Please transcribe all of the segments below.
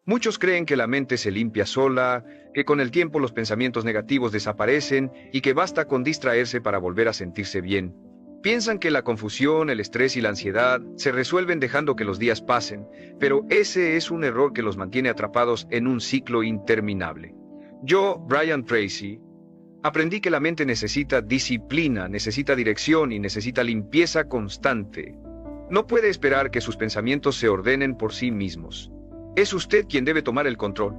Muchos creen que la mente se limpia sola, que con el tiempo los pensamientos negativos desaparecen y que basta con distraerse para volver a sentirse bien. Piensan que la confusión, el estrés y la ansiedad se resuelven dejando que los días pasen, pero ese es un error que los mantiene atrapados en un ciclo interminable. Yo, Brian Tracy, aprendí que la mente necesita disciplina, necesita dirección y necesita limpieza constante. No puede esperar que sus pensamientos se ordenen por sí mismos. Es usted quien debe tomar el control.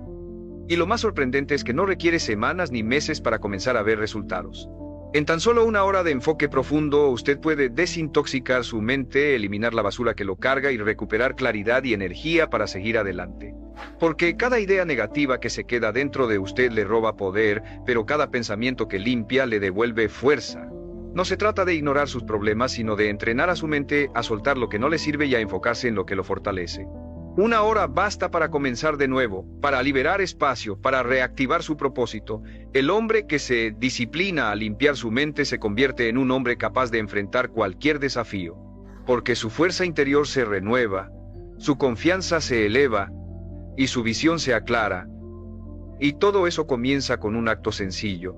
Y lo más sorprendente es que no requiere semanas ni meses para comenzar a ver resultados. En tan solo una hora de enfoque profundo, usted puede desintoxicar su mente, eliminar la basura que lo carga y recuperar claridad y energía para seguir adelante. Porque cada idea negativa que se queda dentro de usted le roba poder, pero cada pensamiento que limpia le devuelve fuerza. No se trata de ignorar sus problemas, sino de entrenar a su mente a soltar lo que no le sirve y a enfocarse en lo que lo fortalece. Una hora basta para comenzar de nuevo, para liberar espacio, para reactivar su propósito. El hombre que se disciplina a limpiar su mente se convierte en un hombre capaz de enfrentar cualquier desafío, porque su fuerza interior se renueva, su confianza se eleva y su visión se aclara. Y todo eso comienza con un acto sencillo: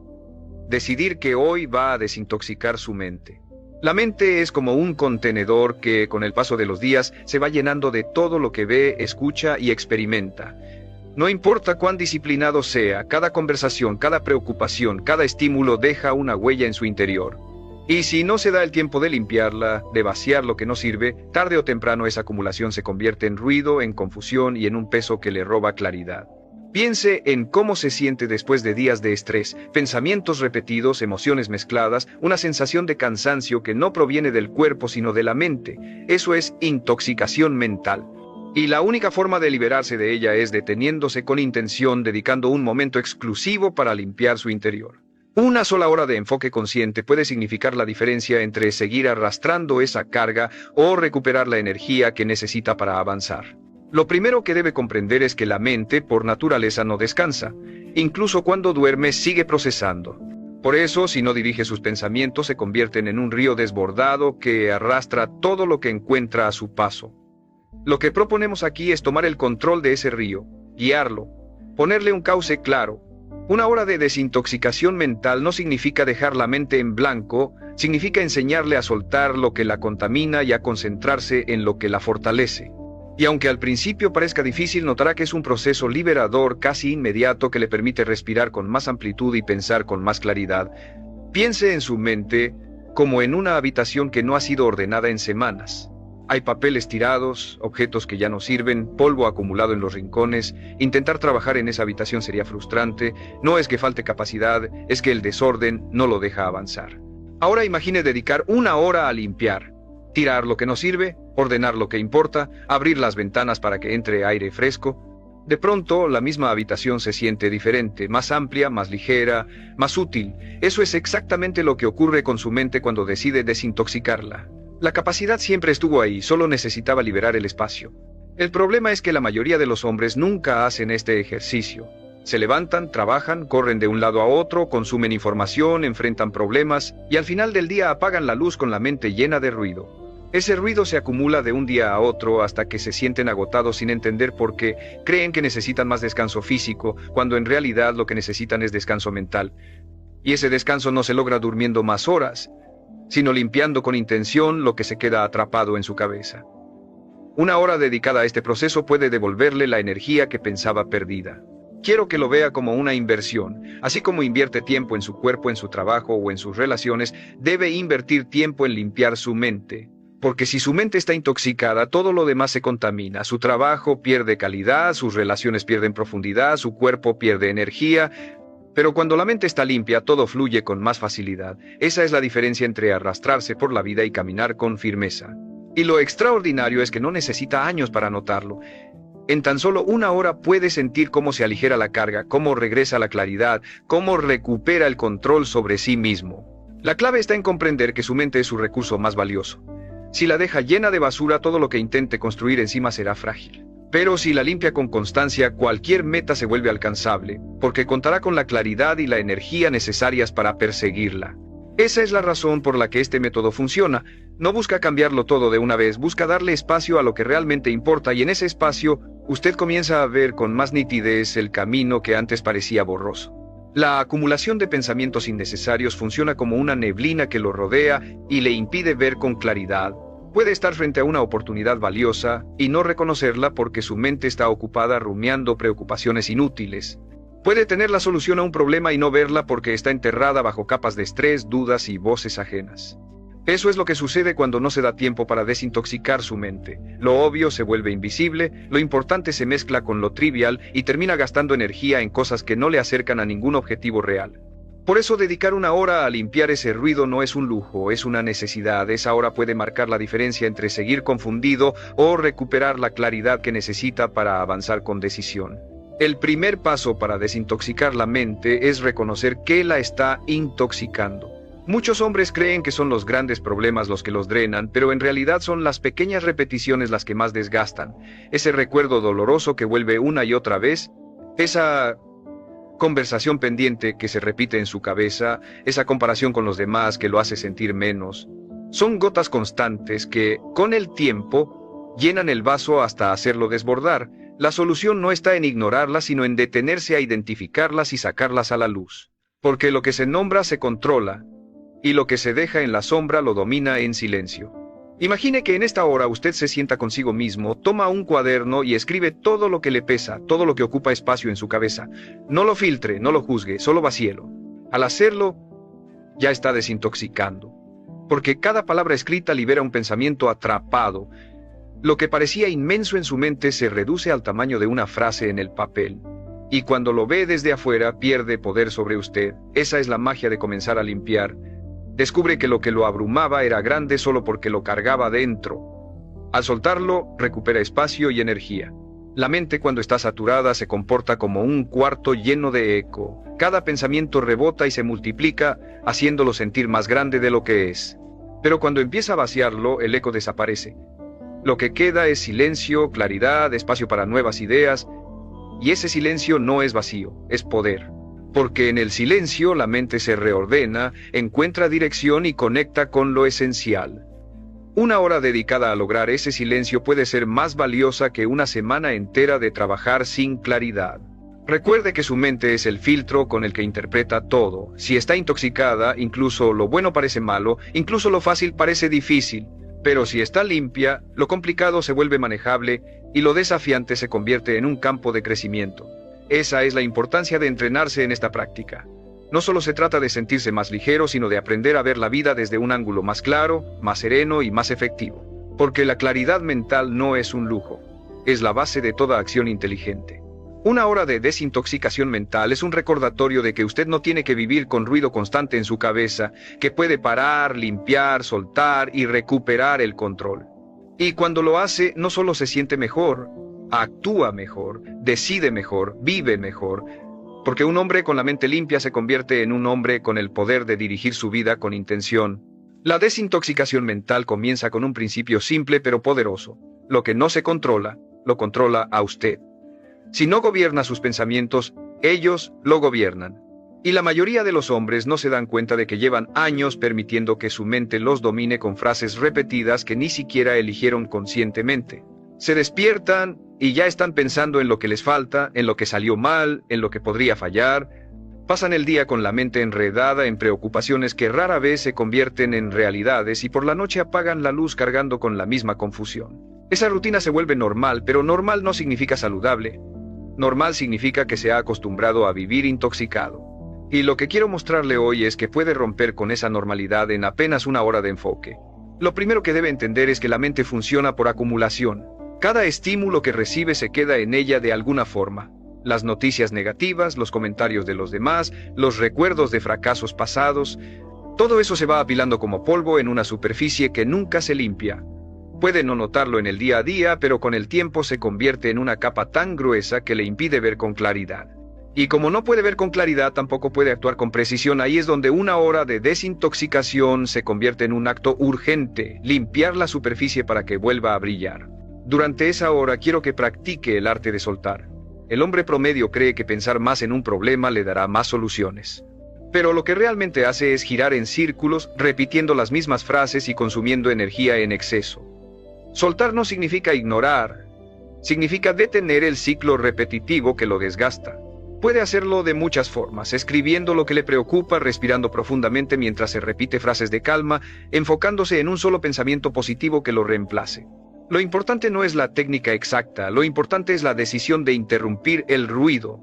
decidir que hoy va a desintoxicar su mente. La mente es como un contenedor que, con el paso de los días, se va llenando de todo lo que ve, escucha y experimenta. No importa cuán disciplinado sea, cada conversación, cada preocupación, cada estímulo deja una huella en su interior. Y si no se da el tiempo de limpiarla, de vaciar lo que no sirve, tarde o temprano esa acumulación se convierte en ruido, en confusión y en un peso que le roba claridad. Piense en cómo se siente después de días de estrés, pensamientos repetidos, emociones mezcladas, una sensación de cansancio que no proviene del cuerpo sino de la mente. Eso es intoxicación mental. Y la única forma de liberarse de ella es deteniéndose con intención, dedicando un momento exclusivo para limpiar su interior. Una sola hora de enfoque consciente puede significar la diferencia entre seguir arrastrando esa carga o recuperar la energía que necesita para avanzar. Lo primero que debe comprender es que la mente, por naturaleza, no descansa. Incluso cuando duerme, sigue procesando. Por eso, si no dirige sus pensamientos, se convierten en un río desbordado que arrastra todo lo que encuentra a su paso. Lo que proponemos aquí es tomar el control de ese río, guiarlo, ponerle un cauce claro. Una hora de desintoxicación mental no significa dejar la mente en blanco, significa enseñarle a soltar lo que la contamina y a concentrarse en lo que la fortalece. Y aunque al principio parezca difícil, notará que es un proceso liberador casi inmediato que le permite respirar con más amplitud y pensar con más claridad. Piense en su mente como en una habitación que no ha sido ordenada en semanas. Hay papeles tirados, objetos que ya no sirven, polvo acumulado en los rincones. Intentar trabajar en esa habitación sería frustrante. No es que falte capacidad, es que el desorden no lo deja avanzar. Ahora imagine dedicar una hora a limpiar. Tirar lo que no sirve, ordenar lo que importa, abrir las ventanas para que entre aire fresco. De pronto, la misma habitación se siente diferente, más amplia, más ligera, más útil. Eso es exactamente lo que ocurre con su mente cuando decide desintoxicarla. La capacidad siempre estuvo ahí, solo necesitaba liberar el espacio. El problema es que la mayoría de los hombres nunca hacen este ejercicio. Se levantan, trabajan, corren de un lado a otro, consumen información, enfrentan problemas y al final del día apagan la luz con la mente llena de ruido. Ese ruido se acumula de un día a otro hasta que se sienten agotados sin entender por qué. Creen que necesitan más descanso físico, cuando en realidad lo que necesitan es descanso mental. Y ese descanso no se logra durmiendo más horas, sino limpiando con intención lo que se queda atrapado en su cabeza. Una hora dedicada a este proceso puede devolverle la energía que pensaba perdida. Quiero que lo vea como una inversión. Así como invierte tiempo en su cuerpo, en su trabajo o en sus relaciones, debe invertir tiempo en limpiar su mente. Porque si su mente está intoxicada, todo lo demás se contamina. Su trabajo pierde calidad, sus relaciones pierden profundidad, su cuerpo pierde energía. Pero cuando la mente está limpia, todo fluye con más facilidad. Esa es la diferencia entre arrastrarse por la vida y caminar con firmeza. Y lo extraordinario es que no necesita años para notarlo. En tan solo una hora puede sentir cómo se aligera la carga, cómo regresa la claridad, cómo recupera el control sobre sí mismo. La clave está en comprender que su mente es su recurso más valioso. Si la deja llena de basura, todo lo que intente construir encima será frágil. Pero si la limpia con constancia, cualquier meta se vuelve alcanzable, porque contará con la claridad y la energía necesarias para perseguirla. Esa es la razón por la que este método funciona. No busca cambiarlo todo de una vez, busca darle espacio a lo que realmente importa y en ese espacio usted comienza a ver con más nitidez el camino que antes parecía borroso. La acumulación de pensamientos innecesarios funciona como una neblina que lo rodea y le impide ver con claridad. Puede estar frente a una oportunidad valiosa y no reconocerla porque su mente está ocupada rumiando preocupaciones inútiles. Puede tener la solución a un problema y no verla porque está enterrada bajo capas de estrés, dudas y voces ajenas. Eso es lo que sucede cuando no se da tiempo para desintoxicar su mente. Lo obvio se vuelve invisible, lo importante se mezcla con lo trivial y termina gastando energía en cosas que no le acercan a ningún objetivo real. Por eso dedicar una hora a limpiar ese ruido no es un lujo, es una necesidad. Esa hora puede marcar la diferencia entre seguir confundido o recuperar la claridad que necesita para avanzar con decisión. El primer paso para desintoxicar la mente es reconocer qué la está intoxicando. Muchos hombres creen que son los grandes problemas los que los drenan, pero en realidad son las pequeñas repeticiones las que más desgastan. Ese recuerdo doloroso que vuelve una y otra vez, esa conversación pendiente que se repite en su cabeza, esa comparación con los demás que lo hace sentir menos. Son gotas constantes que, con el tiempo, llenan el vaso hasta hacerlo desbordar. La solución no está en ignorarlas, sino en detenerse a identificarlas y sacarlas a la luz. Porque lo que se nombra se controla, y lo que se deja en la sombra lo domina en silencio. Imagine que en esta hora usted se sienta consigo mismo, toma un cuaderno y escribe todo lo que le pesa, todo lo que ocupa espacio en su cabeza. No lo filtre, no lo juzgue, solo vacíelo. Al hacerlo, ya está desintoxicando. Porque cada palabra escrita libera un pensamiento atrapado. Lo que parecía inmenso en su mente se reduce al tamaño de una frase en el papel. Y cuando lo ve desde afuera, pierde poder sobre usted. Esa es la magia de comenzar a limpiar. Descubre que lo abrumaba era grande solo porque lo cargaba dentro. Al soltarlo, recupera espacio y energía. La mente cuando está saturada se comporta como un cuarto lleno de eco. Cada pensamiento rebota y se multiplica, haciéndolo sentir más grande de lo que es. Pero cuando empieza a vaciarlo, el eco desaparece. Lo que queda es silencio, claridad, espacio para nuevas ideas, y ese silencio no es vacío, es poder. Porque en el silencio la mente se reordena, encuentra dirección y conecta con lo esencial. Una hora dedicada a lograr ese silencio puede ser más valiosa que una semana entera de trabajar sin claridad. Recuerde que su mente es el filtro con el que interpreta todo. Si está intoxicada, incluso lo bueno parece malo, incluso lo fácil parece difícil. Pero si está limpia, lo complicado se vuelve manejable y lo desafiante se convierte en un campo de crecimiento. Esa es la importancia de entrenarse en esta práctica. No solo se trata de sentirse más ligero, sino de aprender a ver la vida desde un ángulo más claro, más sereno y más efectivo. Porque la claridad mental no es un lujo, es la base de toda acción inteligente. Una hora de desintoxicación mental es un recordatorio de que usted no tiene que vivir con ruido constante en su cabeza, que puede parar, limpiar, soltar y recuperar el control. Y cuando lo hace, no solo se siente mejor, actúa mejor, decide mejor, vive mejor, porque un hombre con la mente limpia se convierte en un hombre con el poder de dirigir su vida con intención. La desintoxicación mental comienza con un principio simple pero poderoso. Lo que no se controla, lo controla a usted. Si no gobierna sus pensamientos, ellos lo gobiernan. Y la mayoría de los hombres no se dan cuenta de que llevan años permitiendo que su mente los domine con frases repetidas que ni siquiera eligieron conscientemente. Se despiertan y ya están pensando en lo que les falta, en lo que salió mal, en lo que podría fallar. Pasan el día con la mente enredada en preocupaciones que rara vez se convierten en realidades y por la noche apagan la luz cargando con la misma confusión. Esa rutina se vuelve normal, pero normal no significa saludable. Normal significa que se ha acostumbrado a vivir intoxicado. Y lo que quiero mostrarle hoy es que puede romper con esa normalidad en apenas una hora de enfoque. Lo primero que debe entender es que la mente funciona por acumulación. Cada estímulo que recibe se queda en ella de alguna forma. Las noticias negativas, los comentarios de los demás, los recuerdos de fracasos pasados, todo eso se va apilando como polvo en una superficie que nunca se limpia. Puede no notarlo en el día a día, pero con el tiempo se convierte en una capa tan gruesa que le impide ver con claridad. Y como no puede ver con claridad, tampoco puede actuar con precisión. Ahí es donde una hora de desintoxicación se convierte en un acto urgente, limpiar la superficie para que vuelva a brillar. Durante esa hora quiero que practique el arte de soltar. El hombre promedio cree que pensar más en un problema le dará más soluciones. Pero lo que realmente hace es girar en círculos, repitiendo las mismas frases y consumiendo energía en exceso. Soltar no significa ignorar, Significa detener el ciclo repetitivo que lo desgasta. Puede hacerlo de muchas formas, escribiendo lo que le preocupa, respirando profundamente mientras se repite frases de calma, enfocándose en un solo pensamiento positivo que lo reemplace. Lo importante no es la técnica exacta, lo importante es la decisión de interrumpir el ruido.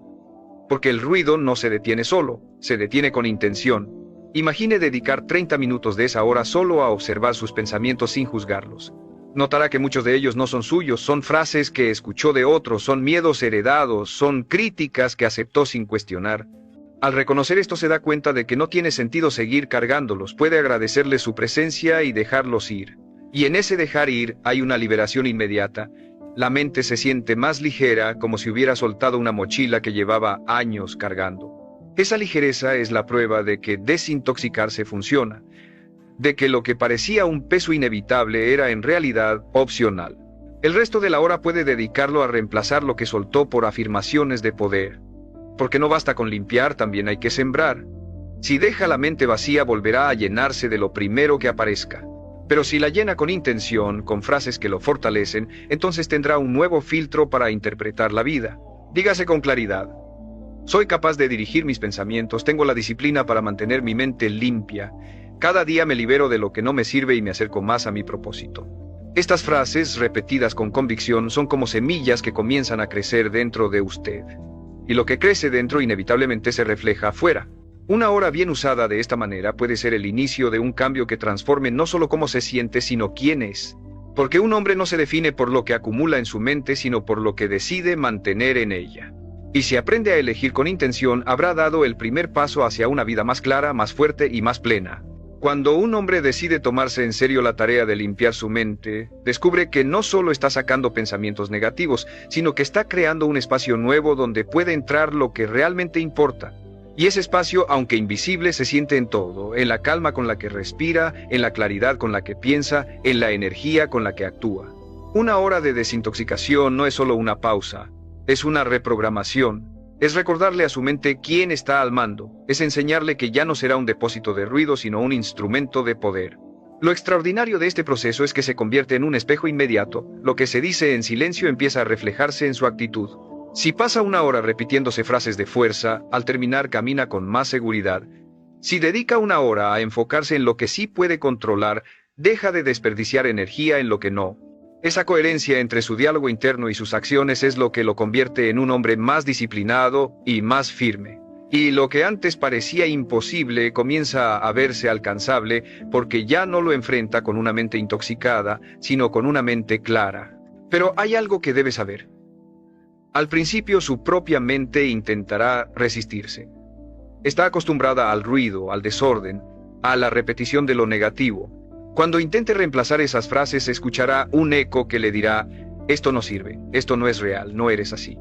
Porque el ruido no se detiene solo, se detiene con intención. Imagine dedicar 30 minutos de esa hora solo a observar sus pensamientos sin juzgarlos. Notará que muchos de ellos no son suyos, son frases que escuchó de otros, son miedos heredados, son críticas que aceptó sin cuestionar. Al reconocer esto se da cuenta de que no tiene sentido seguir cargándolos, puede agradecerles su presencia y dejarlos ir. Y en ese dejar ir hay una liberación inmediata. La mente se siente más ligera, como si hubiera soltado una mochila que llevaba años cargando. Esa ligereza es la prueba de que desintoxicarse funciona, de que lo que parecía un peso inevitable era en realidad opcional. El resto de la hora puede dedicarlo a reemplazar lo que soltó por afirmaciones de poder. Porque no basta con limpiar, también hay que sembrar. Si deja la mente vacía, volverá a llenarse de lo primero que aparezca. Pero si la llena con intención, con frases que lo fortalecen, entonces tendrá un nuevo filtro para interpretar la vida. Dígase con claridad: soy capaz de dirigir mis pensamientos, tengo la disciplina para mantener mi mente limpia. Cada día me libero de lo que no me sirve y me acerco más a mi propósito. Estas frases, repetidas con convicción, son como semillas que comienzan a crecer dentro de usted. Y lo que crece dentro inevitablemente se refleja afuera. Una hora bien usada de esta manera puede ser el inicio de un cambio que transforme no solo cómo se siente, sino quién es. Porque un hombre no se define por lo que acumula en su mente, sino por lo que decide mantener en ella. Y si aprende a elegir con intención, habrá dado el primer paso hacia una vida más clara, más fuerte y más plena. Cuando un hombre decide tomarse en serio la tarea de limpiar su mente, descubre que no solo está sacando pensamientos negativos, sino que está creando un espacio nuevo donde puede entrar lo que realmente importa. Y ese espacio, aunque invisible, se siente en todo, en la calma con la que respira, en la claridad con la que piensa, en la energía con la que actúa. Una hora de desintoxicación no es solo una pausa, es una reprogramación. Es recordarle a su mente quién está al mando, es enseñarle que ya no será un depósito de ruido, sino un instrumento de poder. Lo extraordinario de este proceso es que se convierte en un espejo inmediato, lo que se dice en silencio empieza a reflejarse en su actitud. Si pasa una hora repitiéndose frases de fuerza, al terminar camina con más seguridad. Si dedica una hora a enfocarse en lo que sí puede controlar, deja de desperdiciar energía en lo que no. Esa coherencia entre su diálogo interno y sus acciones es lo que lo convierte en un hombre más disciplinado y más firme. Y lo que antes parecía imposible comienza a verse alcanzable porque ya no lo enfrenta con una mente intoxicada, sino con una mente clara. Pero hay algo que debe saber. Al principio su propia mente intentará resistirse. Está acostumbrada al ruido, al desorden, a la repetición de lo negativo. Cuando intente reemplazar esas frases, escuchará un eco que le dirá: esto no sirve, esto no es real, no eres así.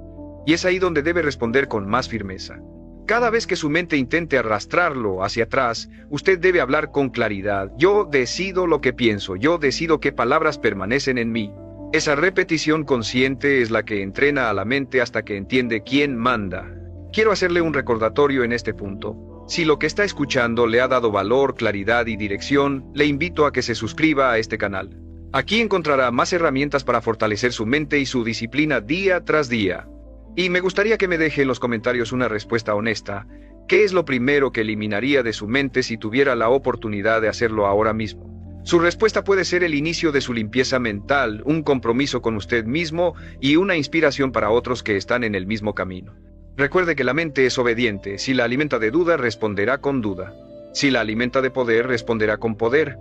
Y es ahí donde debe responder con más firmeza. Cada vez que su mente intente arrastrarlo hacia atrás, usted debe hablar con claridad. Yo decido lo que pienso, yo decido qué palabras permanecen en mí. Esa repetición consciente es la que entrena a la mente hasta que entiende quién manda. Quiero hacerle un recordatorio en este punto. Si lo que está escuchando le ha dado valor, claridad y dirección, le invito a que se suscriba a este canal. Aquí encontrará más herramientas para fortalecer su mente y su disciplina día tras día. Y me gustaría que me deje en los comentarios una respuesta honesta. ¿Qué es lo primero que eliminaría de su mente si tuviera la oportunidad de hacerlo ahora mismo? Su respuesta puede ser el inicio de su limpieza mental, un compromiso con usted mismo y una inspiración para otros que están en el mismo camino. Recuerde que la mente es obediente. Si la alimenta de duda, responderá con duda. Si la alimenta de poder, responderá con poder.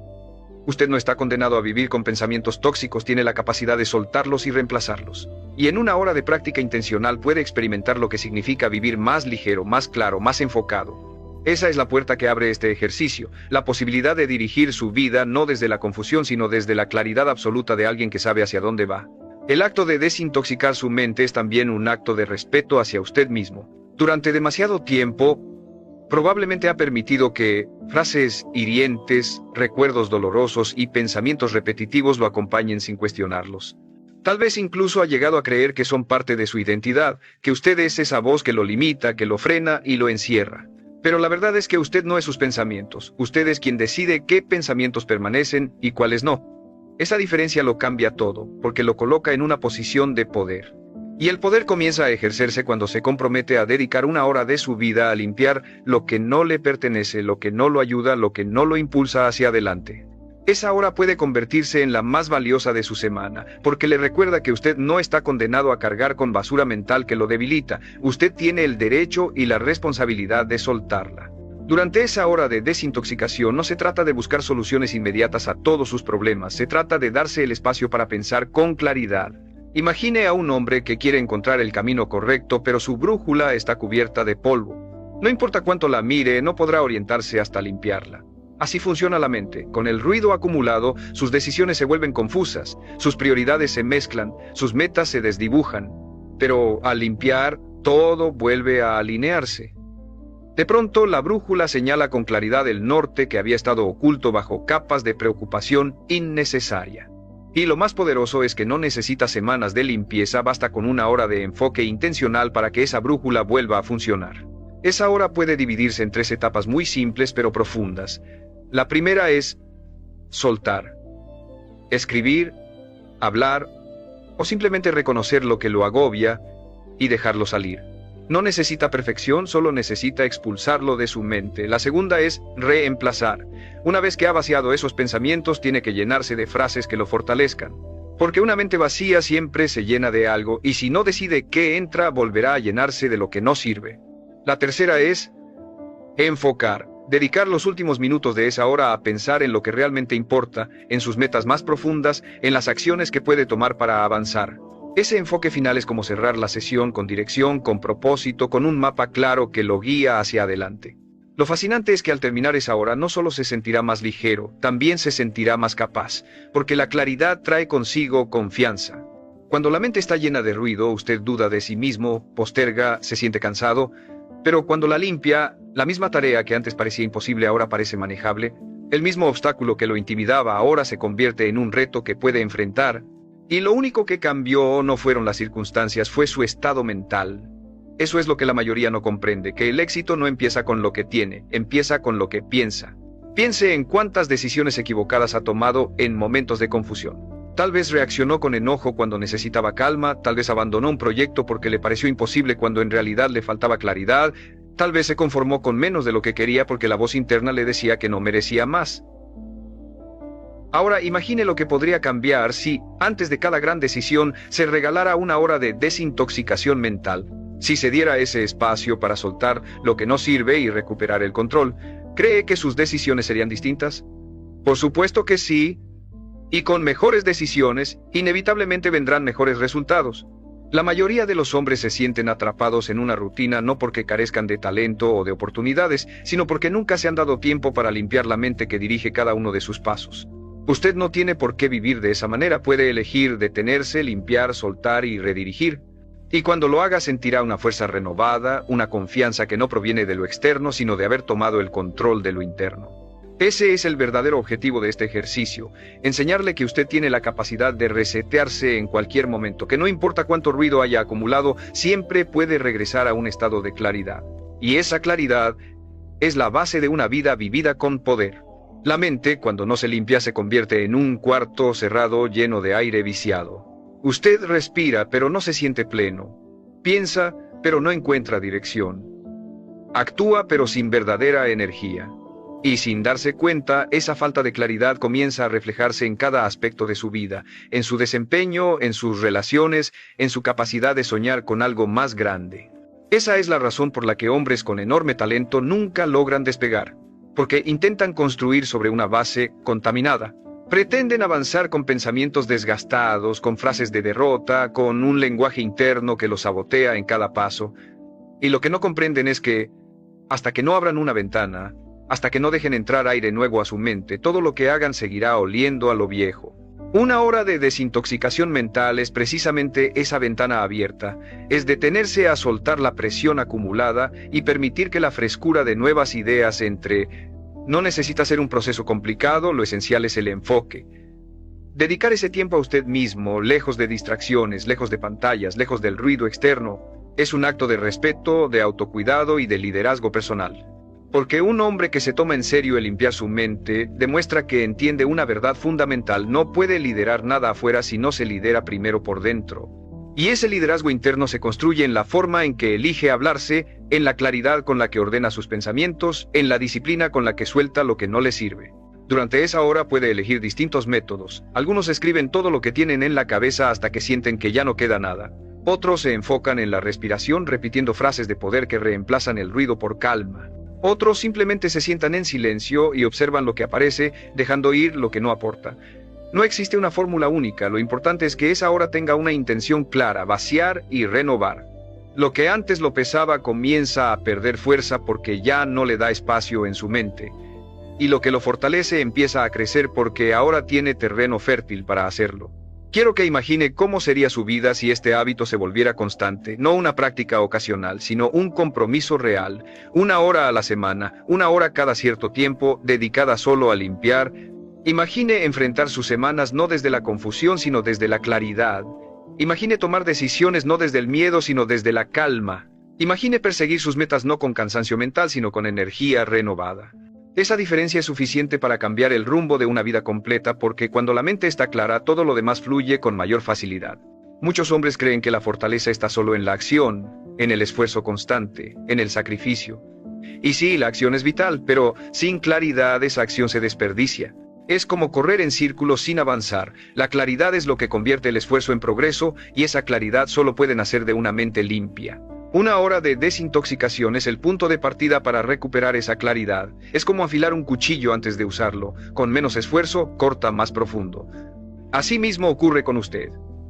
Usted no está condenado a vivir con pensamientos tóxicos, tiene la capacidad de soltarlos y reemplazarlos. Y en una hora de práctica intencional puede experimentar lo que significa vivir más ligero, más claro, más enfocado. Esa es la puerta que abre este ejercicio, la posibilidad de dirigir su vida no desde la confusión, sino desde la claridad absoluta de alguien que sabe hacia dónde va. El acto de desintoxicar su mente es también un acto de respeto hacia usted mismo. Durante demasiado tiempo, probablemente ha permitido que frases hirientes, recuerdos dolorosos y pensamientos repetitivos lo acompañen sin cuestionarlos. Tal vez incluso ha llegado a creer que son parte de su identidad, que usted es esa voz que lo limita, que lo frena y lo encierra. Pero la verdad es que usted no es sus pensamientos. Usted es quien decide qué pensamientos permanecen y cuáles no. Esa diferencia lo cambia todo, porque lo coloca en una posición de poder. Y el poder comienza a ejercerse cuando se compromete a dedicar una hora de su vida a limpiar lo que no le pertenece, lo que no lo ayuda, lo que no lo impulsa hacia adelante. Esa hora puede convertirse en la más valiosa de su semana, porque le recuerda que usted no está condenado a cargar con basura mental que lo debilita. Usted tiene el derecho y la responsabilidad de soltarla. Durante esa hora de desintoxicación no se trata de buscar soluciones inmediatas a todos sus problemas, se trata de darse el espacio para pensar con claridad. Imagine a un hombre que quiere encontrar el camino correcto, pero su brújula está cubierta de polvo. No importa cuánto la mire, no podrá orientarse hasta limpiarla. Así funciona la mente. Con el ruido acumulado, sus decisiones se vuelven confusas, sus prioridades se mezclan, sus metas se desdibujan. Pero al limpiar, todo vuelve a alinearse. De pronto, la brújula señala con claridad el norte que había estado oculto bajo capas de preocupación innecesaria. Y lo más poderoso es que no necesita semanas de limpieza, basta con una hora de enfoque intencional para que esa brújula vuelva a funcionar. Esa hora puede dividirse en 3 etapas muy simples pero profundas. La primera es soltar. Escribir, hablar o simplemente reconocer lo que lo agobia y dejarlo salir. No necesita perfección, solo necesita expulsarlo de su mente. La segunda es reemplazar. Una vez que ha vaciado esos pensamientos, tiene que llenarse de frases que lo fortalezcan. Porque una mente vacía siempre se llena de algo, y si no decide qué entra, volverá a llenarse de lo que no sirve. La tercera es enfocar. Dedicar los últimos minutos de esa hora a pensar en lo que realmente importa, en sus metas más profundas, en las acciones que puede tomar para avanzar. Ese enfoque final es como cerrar la sesión con dirección, con propósito, con un mapa claro que lo guía hacia adelante. Lo fascinante es que al terminar esa hora no solo se sentirá más ligero, también se sentirá más capaz, porque la claridad trae consigo confianza. Cuando la mente está llena de ruido, usted duda de sí mismo, posterga, se siente cansado, pero cuando la limpia, la misma tarea que antes parecía imposible ahora parece manejable, el mismo obstáculo que lo intimidaba ahora se convierte en un reto que puede enfrentar. Y lo único que cambió no fueron las circunstancias, fue su estado mental. Eso es lo que la mayoría no comprende, que el éxito no empieza con lo que tiene, empieza con lo que piensa. Piense en cuántas decisiones equivocadas ha tomado en momentos de confusión. Tal vez reaccionó con enojo cuando necesitaba calma, tal vez abandonó un proyecto porque le pareció imposible cuando en realidad le faltaba claridad, tal vez se conformó con menos de lo que quería porque la voz interna le decía que no merecía más. Ahora imagine lo que podría cambiar si, antes de cada gran decisión, se regalara una hora de desintoxicación mental. Si se diera ese espacio para soltar lo que no sirve y recuperar el control, ¿cree que sus decisiones serían distintas? Por supuesto que sí, y con mejores decisiones, inevitablemente vendrán mejores resultados. La mayoría de los hombres se sienten atrapados en una rutina no porque carezcan de talento o de oportunidades, sino porque nunca se han dado tiempo para limpiar la mente que dirige cada uno de sus pasos. Usted no tiene por qué vivir de esa manera, puede elegir detenerse, limpiar, soltar y redirigir. Y cuando lo haga sentirá una fuerza renovada, una confianza que no proviene de lo externo, sino de haber tomado el control de lo interno. Ese es el verdadero objetivo de este ejercicio, enseñarle que usted tiene la capacidad de resetearse en cualquier momento, que no importa cuánto ruido haya acumulado, siempre puede regresar a un estado de claridad. Y esa claridad es la base de una vida vivida con poder. La mente, cuando no se limpia, se convierte en un cuarto cerrado lleno de aire viciado. Usted respira, pero no se siente pleno. Piensa, pero no encuentra dirección. Actúa, pero sin verdadera energía. Y sin darse cuenta, esa falta de claridad comienza a reflejarse en cada aspecto de su vida, en su desempeño, en sus relaciones, en su capacidad de soñar con algo más grande. Esa es la razón por la que hombres con enorme talento nunca logran despegar, porque intentan construir sobre una base contaminada. Pretenden avanzar con pensamientos desgastados, con frases de derrota, con un lenguaje interno que los sabotea en cada paso. Y lo que no comprenden es que, hasta que no abran una ventana, hasta que no dejen entrar aire nuevo a su mente, todo lo que hagan seguirá oliendo a lo viejo. Una hora de desintoxicación mental es precisamente esa ventana abierta, es detenerse a soltar la presión acumulada y permitir que la frescura de nuevas ideas entre. No necesita ser un proceso complicado, lo esencial es el enfoque. Dedicar ese tiempo a usted mismo, lejos de distracciones, lejos de pantallas, lejos del ruido externo, es un acto de respeto, de autocuidado y de liderazgo personal. Porque un hombre que se toma en serio el limpiar su mente demuestra que entiende una verdad fundamental: no puede liderar nada afuera si no se lidera primero por dentro. Y ese liderazgo interno se construye en la forma en que elige hablarse, en la claridad con la que ordena sus pensamientos, en la disciplina con la que suelta lo que no le sirve. Durante esa hora puede elegir distintos métodos. Algunos escriben todo lo que tienen en la cabeza hasta que sienten que ya no queda nada. Otros se enfocan en la respiración repitiendo frases de poder que reemplazan el ruido por calma. Otros simplemente se sientan en silencio y observan lo que aparece, dejando ir lo que no aporta. No existe una fórmula única, lo importante es que esa hora tenga una intención clara: vaciar y renovar. Lo que antes lo pesaba comienza a perder fuerza porque ya no le da espacio en su mente. Y lo que lo fortalece empieza a crecer porque ahora tiene terreno fértil para hacerlo. Quiero que imagine cómo sería su vida si este hábito se volviera constante, no una práctica ocasional, sino un compromiso real, 1 hora a la semana, 1 hora cada cierto tiempo, dedicada solo a limpiar. Imagine enfrentar sus semanas no desde la confusión, sino desde la claridad. Imagine tomar decisiones no desde el miedo, sino desde la calma. Imagine perseguir sus metas no con cansancio mental, sino con energía renovada. Esa diferencia es suficiente para cambiar el rumbo de una vida completa, porque cuando la mente está clara, todo lo demás fluye con mayor facilidad. Muchos hombres creen que la fortaleza está solo en la acción, en el esfuerzo constante, en el sacrificio. Y sí, la acción es vital, pero sin claridad esa acción se desperdicia. Es como correr en círculos sin avanzar. La claridad es lo que convierte el esfuerzo en progreso, y esa claridad solo puede nacer de una mente limpia. 1 hora de desintoxicación es el punto de partida para recuperar esa claridad. Es como afilar un cuchillo antes de usarlo. Con menos esfuerzo, corta más profundo. Así mismo ocurre con usted.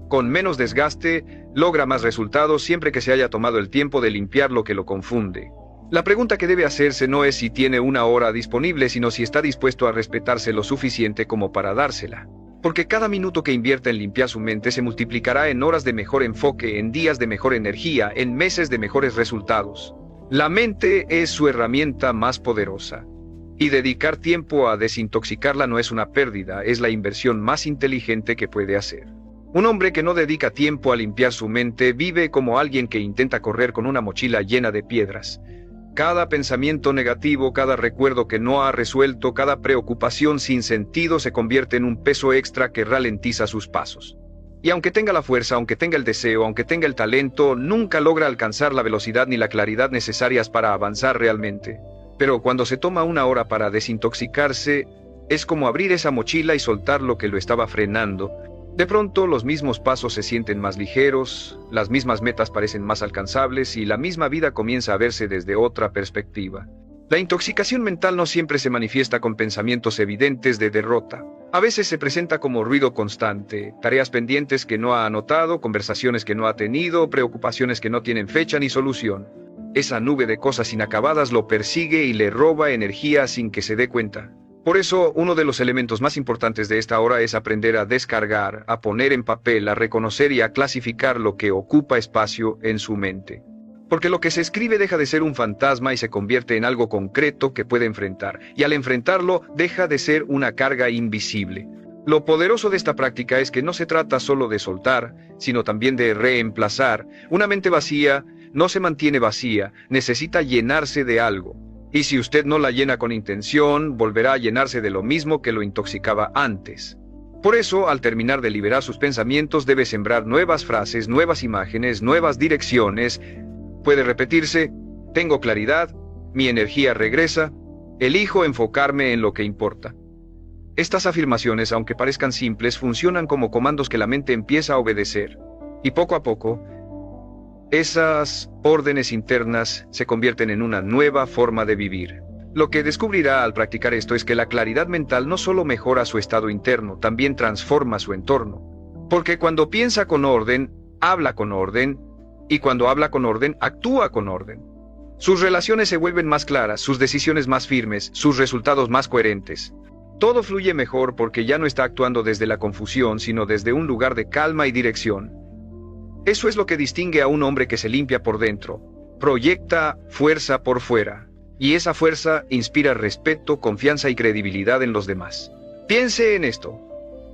Con menos desgaste, logra más resultados siempre que se haya tomado el tiempo de limpiar lo que lo confunde. La pregunta que debe hacerse no es si tiene 1 hora disponible, sino si está dispuesto a respetarse lo suficiente como para dársela. Porque cada minuto que invierta en limpiar su mente se multiplicará en horas de mejor enfoque, en días de mejor energía, en meses de mejores resultados. La mente es su herramienta más poderosa. Y dedicar tiempo a desintoxicarla no es una pérdida, es la inversión más inteligente que puede hacer. Un hombre que no dedica tiempo a limpiar su mente vive como alguien que intenta correr con una mochila llena de piedras. Cada pensamiento negativo, cada recuerdo que no ha resuelto, cada preocupación sin sentido se convierte en un peso extra que ralentiza sus pasos. Y aunque tenga la fuerza, aunque tenga el deseo, aunque tenga el talento, nunca logra alcanzar la velocidad ni la claridad necesarias para avanzar realmente. Pero cuando se toma 1 hora para desintoxicarse, es como abrir esa mochila y soltar lo que lo estaba frenando. De pronto los mismos pasos se sienten más ligeros, las mismas metas parecen más alcanzables y la misma vida comienza a verse desde otra perspectiva. La intoxicación mental no siempre se manifiesta con pensamientos evidentes de derrota. A veces se presenta como ruido constante, tareas pendientes que no ha anotado, conversaciones que no ha tenido, preocupaciones que no tienen fecha ni solución. Esa nube de cosas inacabadas lo persigue y le roba energía sin que se dé cuenta. Por eso, uno de los elementos más importantes de esta hora es aprender a descargar, a poner en papel, a reconocer y a clasificar lo que ocupa espacio en su mente. Porque lo que se escribe deja de ser un fantasma y se convierte en algo concreto que puede enfrentar, y al enfrentarlo deja de ser una carga invisible. Lo poderoso de esta práctica es que no se trata solo de soltar, sino también de reemplazar. Una mente vacía no se mantiene vacía, necesita llenarse de algo. Y si usted no la llena con intención, volverá a llenarse de lo mismo que lo intoxicaba antes. Por eso, al terminar de liberar sus pensamientos, debe sembrar nuevas frases, nuevas imágenes, nuevas direcciones. Puede repetirse: tengo claridad, mi energía regresa, elijo enfocarme en lo que importa. Estas afirmaciones, aunque parezcan simples, funcionan como comandos que la mente empieza a obedecer. Y poco a poco, esas órdenes internas se convierten en una nueva forma de vivir. Lo que descubrirá al practicar esto es que la claridad mental no solo mejora su estado interno, también transforma su entorno. Porque cuando piensa con orden, habla con orden, y cuando habla con orden, actúa con orden. Sus relaciones se vuelven más claras, sus decisiones más firmes, sus resultados más coherentes. Todo fluye mejor porque ya no está actuando desde la confusión, sino desde un lugar de calma y dirección. Eso es lo que distingue a un hombre que se limpia por dentro. Proyecta fuerza por fuera. Y esa fuerza inspira respeto, confianza y credibilidad en los demás. Piense en esto.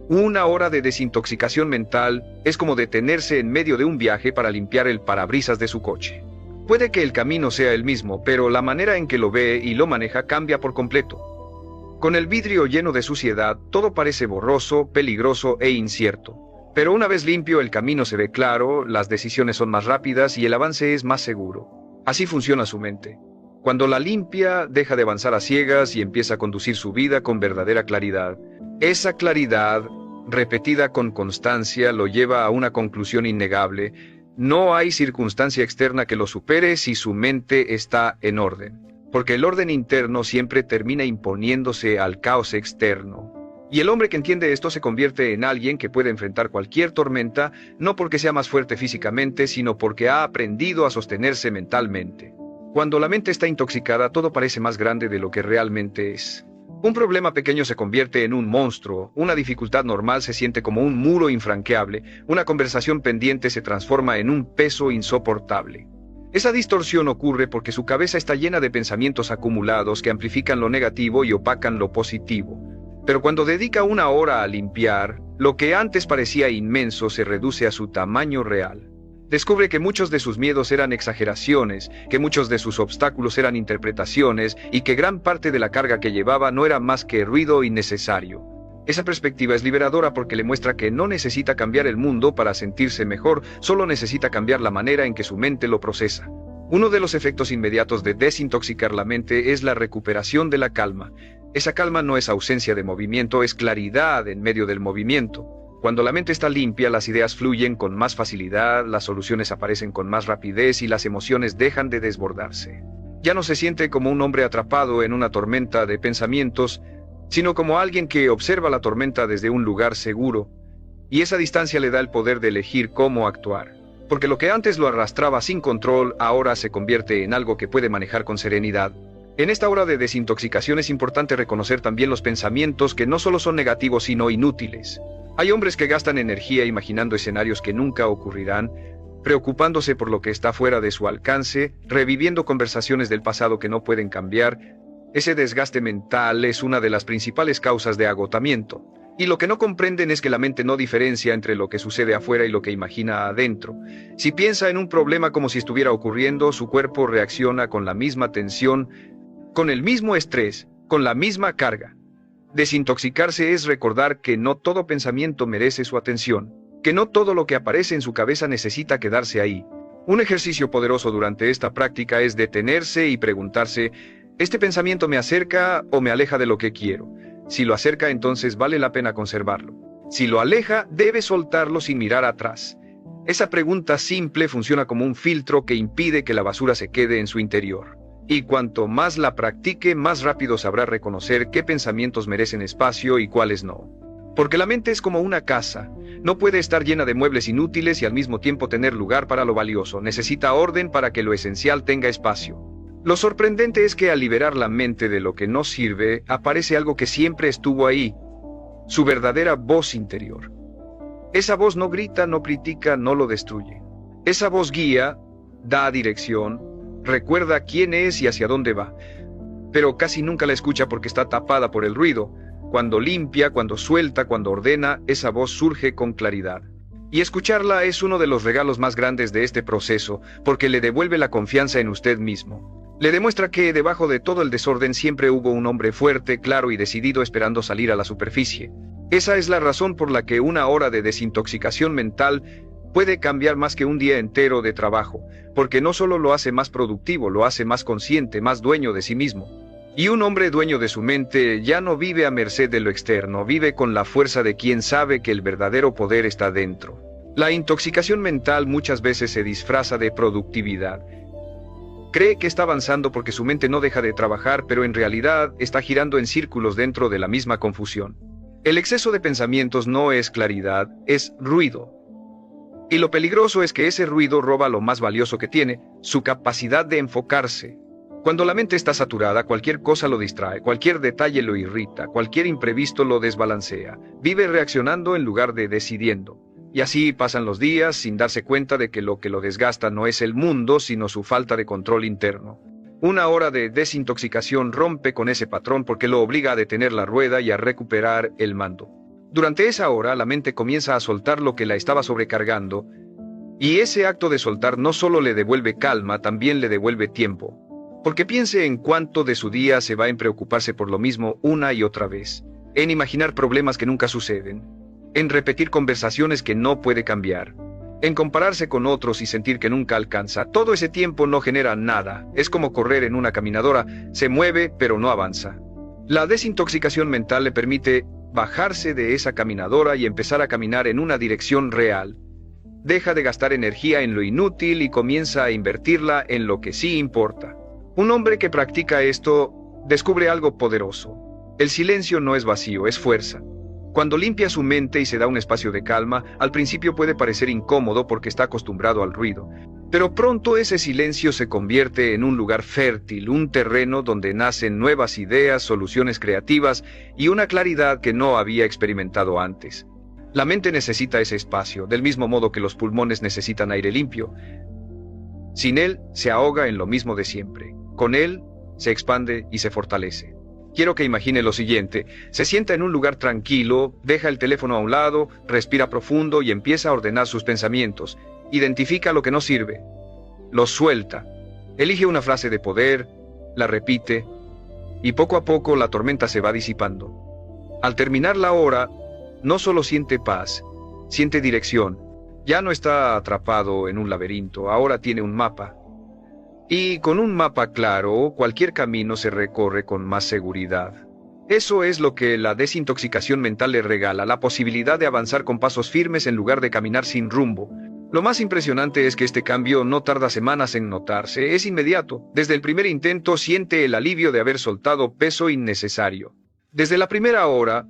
1 hora de desintoxicación mental es como detenerse en medio de un viaje para limpiar el parabrisas de su coche. Puede que el camino sea el mismo, pero la manera en que lo ve y lo maneja cambia por completo. Con el vidrio lleno de suciedad, todo parece borroso, peligroso e incierto. Pero una vez limpio, el camino se ve claro, las decisiones son más rápidas y el avance es más seguro. Así funciona su mente. Cuando la limpia, deja de avanzar a ciegas y empieza a conducir su vida con verdadera claridad. Esa claridad, repetida con constancia, lo lleva a una conclusión innegable. No hay circunstancia externa que lo supere si su mente está en orden, porque el orden interno siempre termina imponiéndose al caos externo. Y el hombre que entiende esto se convierte en alguien que puede enfrentar cualquier tormenta, no porque sea más fuerte físicamente, sino porque ha aprendido a sostenerse mentalmente. Cuando la mente está intoxicada, todo parece más grande de lo que realmente es. Un problema pequeño se convierte en un monstruo, una dificultad normal se siente como un muro infranqueable, una conversación pendiente se transforma en un peso insoportable. Esa distorsión ocurre porque su cabeza está llena de pensamientos acumulados que amplifican lo negativo y opacan lo positivo. Pero cuando dedica una hora a limpiar, lo que antes parecía inmenso se reduce a su tamaño real. Descubre que muchos de sus miedos eran exageraciones, que muchos de sus obstáculos eran interpretaciones y que gran parte de la carga que llevaba no era más que ruido innecesario. Esa perspectiva es liberadora porque le muestra que no necesita cambiar el mundo para sentirse mejor, solo necesita cambiar la manera en que su mente lo procesa. Uno de los efectos inmediatos de desintoxicar la mente es la recuperación de la calma. Esa calma no es ausencia de movimiento, es claridad en medio del movimiento. Cuando la mente está limpia, las ideas fluyen con más facilidad, las soluciones aparecen con más rapidez y las emociones dejan de desbordarse. Ya no se siente como un hombre atrapado en una tormenta de pensamientos, sino como alguien que observa la tormenta desde un lugar seguro, y esa distancia le da el poder de elegir cómo actuar. Porque lo que antes lo arrastraba sin control, ahora se convierte en algo que puede manejar con serenidad. En esta hora de desintoxicación es importante reconocer también los pensamientos que no solo son negativos sino inútiles. Hay hombres que gastan energía imaginando escenarios que nunca ocurrirán, preocupándose por lo que está fuera de su alcance, reviviendo conversaciones del pasado que no pueden cambiar. Ese desgaste mental es una de las principales causas de agotamiento. Y lo que no comprenden es que la mente no diferencia entre lo que sucede afuera y lo que imagina adentro. Si piensa en un problema como si estuviera ocurriendo, su cuerpo reacciona con la misma tensión, con el mismo estrés, con la misma carga. Desintoxicarse es recordar que no todo pensamiento merece su atención, que no todo lo que aparece en su cabeza necesita quedarse ahí. Un ejercicio poderoso durante esta práctica es detenerse y preguntarse, ¿este pensamiento me acerca o me aleja de lo que quiero? Si lo acerca, entonces vale la pena conservarlo. Si lo aleja, debe soltarlo sin mirar atrás. Esa pregunta simple funciona como un filtro que impide que la basura se quede en su interior. Y cuanto más la practique, más rápido sabrá reconocer qué pensamientos merecen espacio y cuáles no. Porque la mente es como una casa. No puede estar llena de muebles inútiles y al mismo tiempo tener lugar para lo valioso. Necesita orden para que lo esencial tenga espacio. Lo sorprendente es que al liberar la mente de lo que no sirve, aparece algo que siempre estuvo ahí. Su verdadera voz interior. Esa voz no grita, no critica, no lo destruye. Esa voz guía, da dirección, recuerda quién es y hacia dónde va, pero casi nunca la escucha porque está tapada por el ruido. Cuando limpia, cuando suelta, cuando ordena, esa voz surge con claridad. Y escucharla es uno de los regalos más grandes de este proceso, porque le devuelve la confianza en usted mismo. Le demuestra que debajo de todo el desorden siempre hubo un hombre fuerte, claro y decidido esperando salir a la superficie. Esa es la razón por la que una hora de desintoxicación mental puede cambiar más que un día entero de trabajo, porque no solo lo hace más productivo, lo hace más consciente, más dueño de sí mismo. Y un hombre dueño de su mente ya no vive a merced de lo externo, vive con la fuerza de quien sabe que el verdadero poder está dentro. La intoxicación mental muchas veces se disfraza de productividad. Cree que está avanzando porque su mente no deja de trabajar, pero en realidad está girando en círculos dentro de la misma confusión. El exceso de pensamientos no es claridad, es ruido. Y lo peligroso es que ese ruido roba lo más valioso que tiene, su capacidad de enfocarse. Cuando la mente está saturada, cualquier cosa lo distrae, cualquier detalle lo irrita, cualquier imprevisto lo desbalancea. Vive reaccionando en lugar de decidiendo. Y así pasan los días sin darse cuenta de que lo desgasta no es el mundo, sino su falta de control interno. Una hora de desintoxicación rompe con ese patrón porque lo obliga a detener la rueda y a recuperar el mando. Durante esa hora, la mente comienza a soltar lo que la estaba sobrecargando, Y ese acto de soltar no solo le devuelve calma, también le devuelve tiempo. Porque piense en cuánto de su día se va en preocuparse por lo mismo una y otra vez, en imaginar problemas que nunca suceden, en repetir conversaciones que no puede cambiar, en compararse con otros y sentir que nunca alcanza. Todo ese tiempo no genera nada, es como correr en una caminadora, se mueve pero no avanza. La desintoxicación mental le permite bajarse de esa caminadora y empezar a caminar en una dirección real. Deja de gastar energía en lo inútil y comienza a invertirla en lo que sí importa. Un hombre que practica esto descubre algo poderoso. El silencio no es vacío, es fuerza. Cuando limpia su mente y se da un espacio de calma, al principio puede parecer incómodo porque está acostumbrado al ruido. Pero pronto ese silencio se convierte en un lugar fértil, un terreno donde nacen nuevas ideas, soluciones creativas y una claridad que no había experimentado antes. La mente necesita ese espacio, del mismo modo que los pulmones necesitan aire limpio. Sin él, se ahoga en lo mismo de siempre. Con él, se expande y se fortalece. Quiero que imagine lo siguiente: se sienta en un lugar tranquilo, deja el teléfono a un lado, respira profundo y empieza a ordenar sus pensamientos. Identifica lo que no sirve, lo suelta, elige una frase de poder, la repite, y poco a poco la tormenta se va disipando. Al terminar la hora, no solo siente paz, siente dirección. Ya no está atrapado en un laberinto, ahora tiene un mapa. Y con un mapa claro, cualquier camino se recorre con más seguridad. Eso es lo que la desintoxicación mental le regala, la posibilidad de avanzar con pasos firmes en lugar de caminar sin rumbo. Lo más impresionante es que este cambio no tarda semanas en notarse, es inmediato. Desde el primer intento siente el alivio de haber soltado peso innecesario. Desde la primera hora,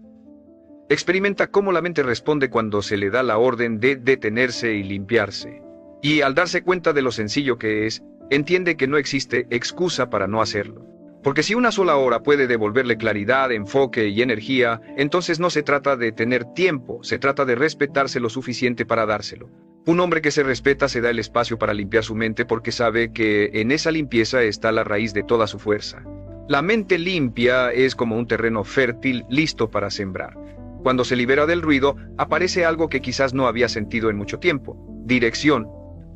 experimenta cómo la mente responde cuando se le da la orden de detenerse y limpiarse. Y al darse cuenta de lo sencillo que es, entiende que no existe excusa para no hacerlo. Porque si una sola hora puede devolverle claridad, enfoque y energía, entonces no se trata de tener tiempo, se trata de respetarse lo suficiente para dárselo. Un hombre que se respeta se da el espacio para limpiar su mente porque sabe que en esa limpieza está la raíz de toda su fuerza. La mente limpia es como un terreno fértil listo para sembrar. Cuando se libera del ruido, aparece algo que quizás no había sentido en mucho tiempo: dirección.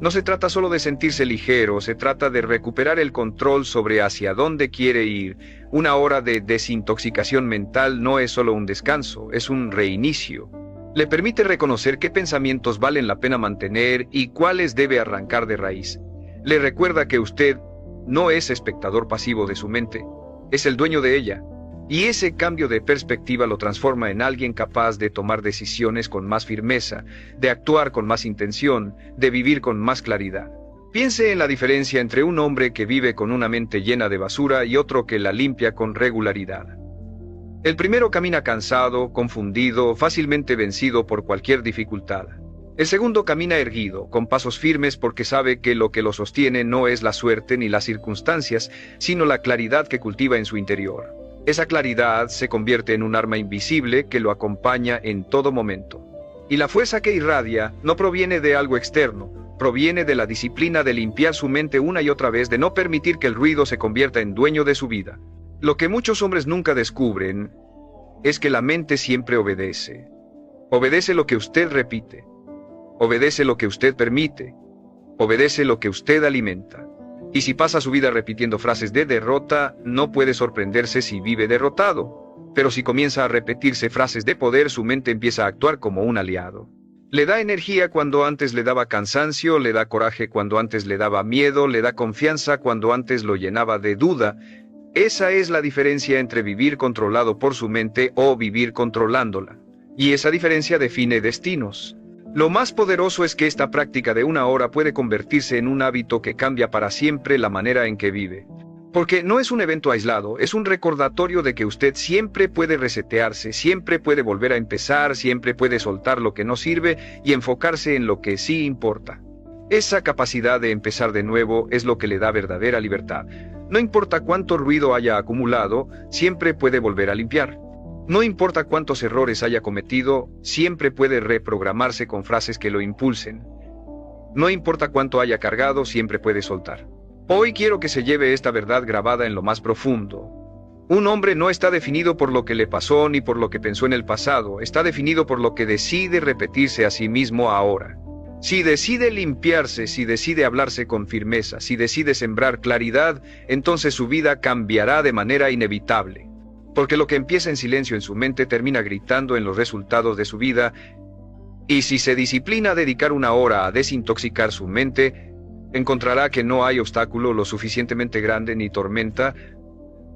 No se trata solo de sentirse ligero, se trata de recuperar el control sobre hacia dónde quiere ir. Una hora de desintoxicación mental no es solo un descanso, es un reinicio. Le permite reconocer qué pensamientos valen la pena mantener y cuáles debe arrancar de raíz. Le recuerda que usted no es espectador pasivo de su mente, es el dueño de ella. Y ese cambio de perspectiva lo transforma en alguien capaz de tomar decisiones con más firmeza, de actuar con más intención, de vivir con más claridad. Piense en la diferencia entre un hombre que vive con una mente llena de basura y otro que la limpia con regularidad. El primero camina cansado, confundido, fácilmente vencido por cualquier dificultad. El segundo camina erguido, con pasos firmes porque sabe que lo que lo sostiene no es la suerte ni las circunstancias, sino la claridad que cultiva en su interior. Esa claridad se convierte en un arma invisible que lo acompaña en todo momento. Y la fuerza que irradia no proviene de algo externo, proviene de la disciplina de limpiar su mente una y otra vez, de no permitir que el ruido se convierta en dueño de su vida. Lo que muchos hombres nunca descubren es que la mente siempre obedece. Obedece lo que usted repite. Obedece lo que usted permite. Obedece lo que usted alimenta. Y si pasa su vida repitiendo frases de derrota, no puede sorprenderse si vive derrotado. Pero si comienza a repetirse frases de poder, su mente empieza a actuar como un aliado. Le da energía cuando antes le daba cansancio, le da coraje cuando antes le daba miedo, le da confianza cuando antes lo llenaba de duda. Esa es la diferencia entre vivir controlado por su mente o vivir controlándola. Y esa diferencia define destinos. Lo más poderoso es que esta práctica de una hora puede convertirse en un hábito que cambia para siempre la manera en que vive. Porque no es un evento aislado, es un recordatorio de que usted siempre puede resetearse, siempre puede volver a empezar, siempre puede soltar lo que no sirve y enfocarse en lo que sí importa. Esa capacidad de empezar de nuevo es lo que le da verdadera libertad. No importa cuánto ruido haya acumulado, siempre puede volver a limpiar. No importa cuántos errores haya cometido, siempre puede reprogramarse con frases que lo impulsen. No importa cuánto haya cargado, siempre puede soltar. Hoy quiero que se lleve esta verdad grabada en lo más profundo. Un hombre no está definido por lo que le pasó ni por lo que pensó en el pasado, está definido por lo que decide repetirse a sí mismo ahora. Si decide limpiarse, si decide hablarse con firmeza, si decide sembrar claridad, entonces su vida cambiará de manera inevitable. Porque lo que empieza en silencio en su mente termina gritando en los resultados de su vida, y si se disciplina a dedicar una hora a desintoxicar su mente, encontrará que no hay obstáculo lo suficientemente grande ni tormenta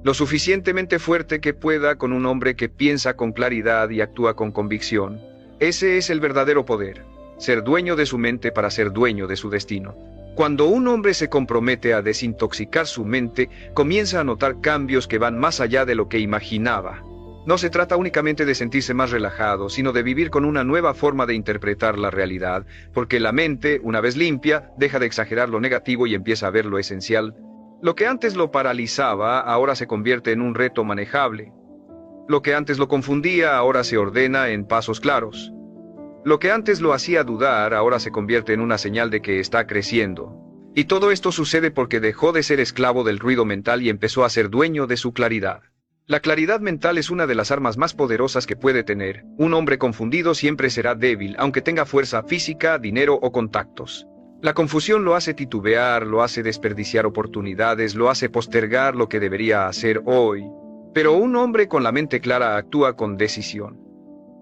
lo suficientemente fuerte que pueda con un hombre que piensa con claridad y actúa con convicción. Ese es el verdadero poder, ser dueño de su mente para ser dueño de su destino. Cuando un hombre se compromete a desintoxicar su mente, comienza a notar cambios que van más allá de lo que imaginaba. No se trata únicamente de sentirse más relajado, sino de vivir con una nueva forma de interpretar la realidad, porque la mente, una vez limpia, deja de exagerar lo negativo y empieza a ver lo esencial. Lo que antes lo paralizaba, ahora se convierte en un reto manejable. Lo que antes lo confundía, ahora se ordena en pasos claros. Lo que antes lo hacía dudar, ahora se convierte en una señal de que está creciendo. Y todo esto sucede porque dejó de ser esclavo del ruido mental y empezó a ser dueño de su claridad. La claridad mental es una de las armas más poderosas que puede tener. Un hombre confundido siempre será débil, aunque tenga fuerza física, dinero o contactos. La confusión lo hace titubear, lo hace desperdiciar oportunidades, lo hace postergar lo que debería hacer hoy. Pero un hombre con la mente clara actúa con decisión.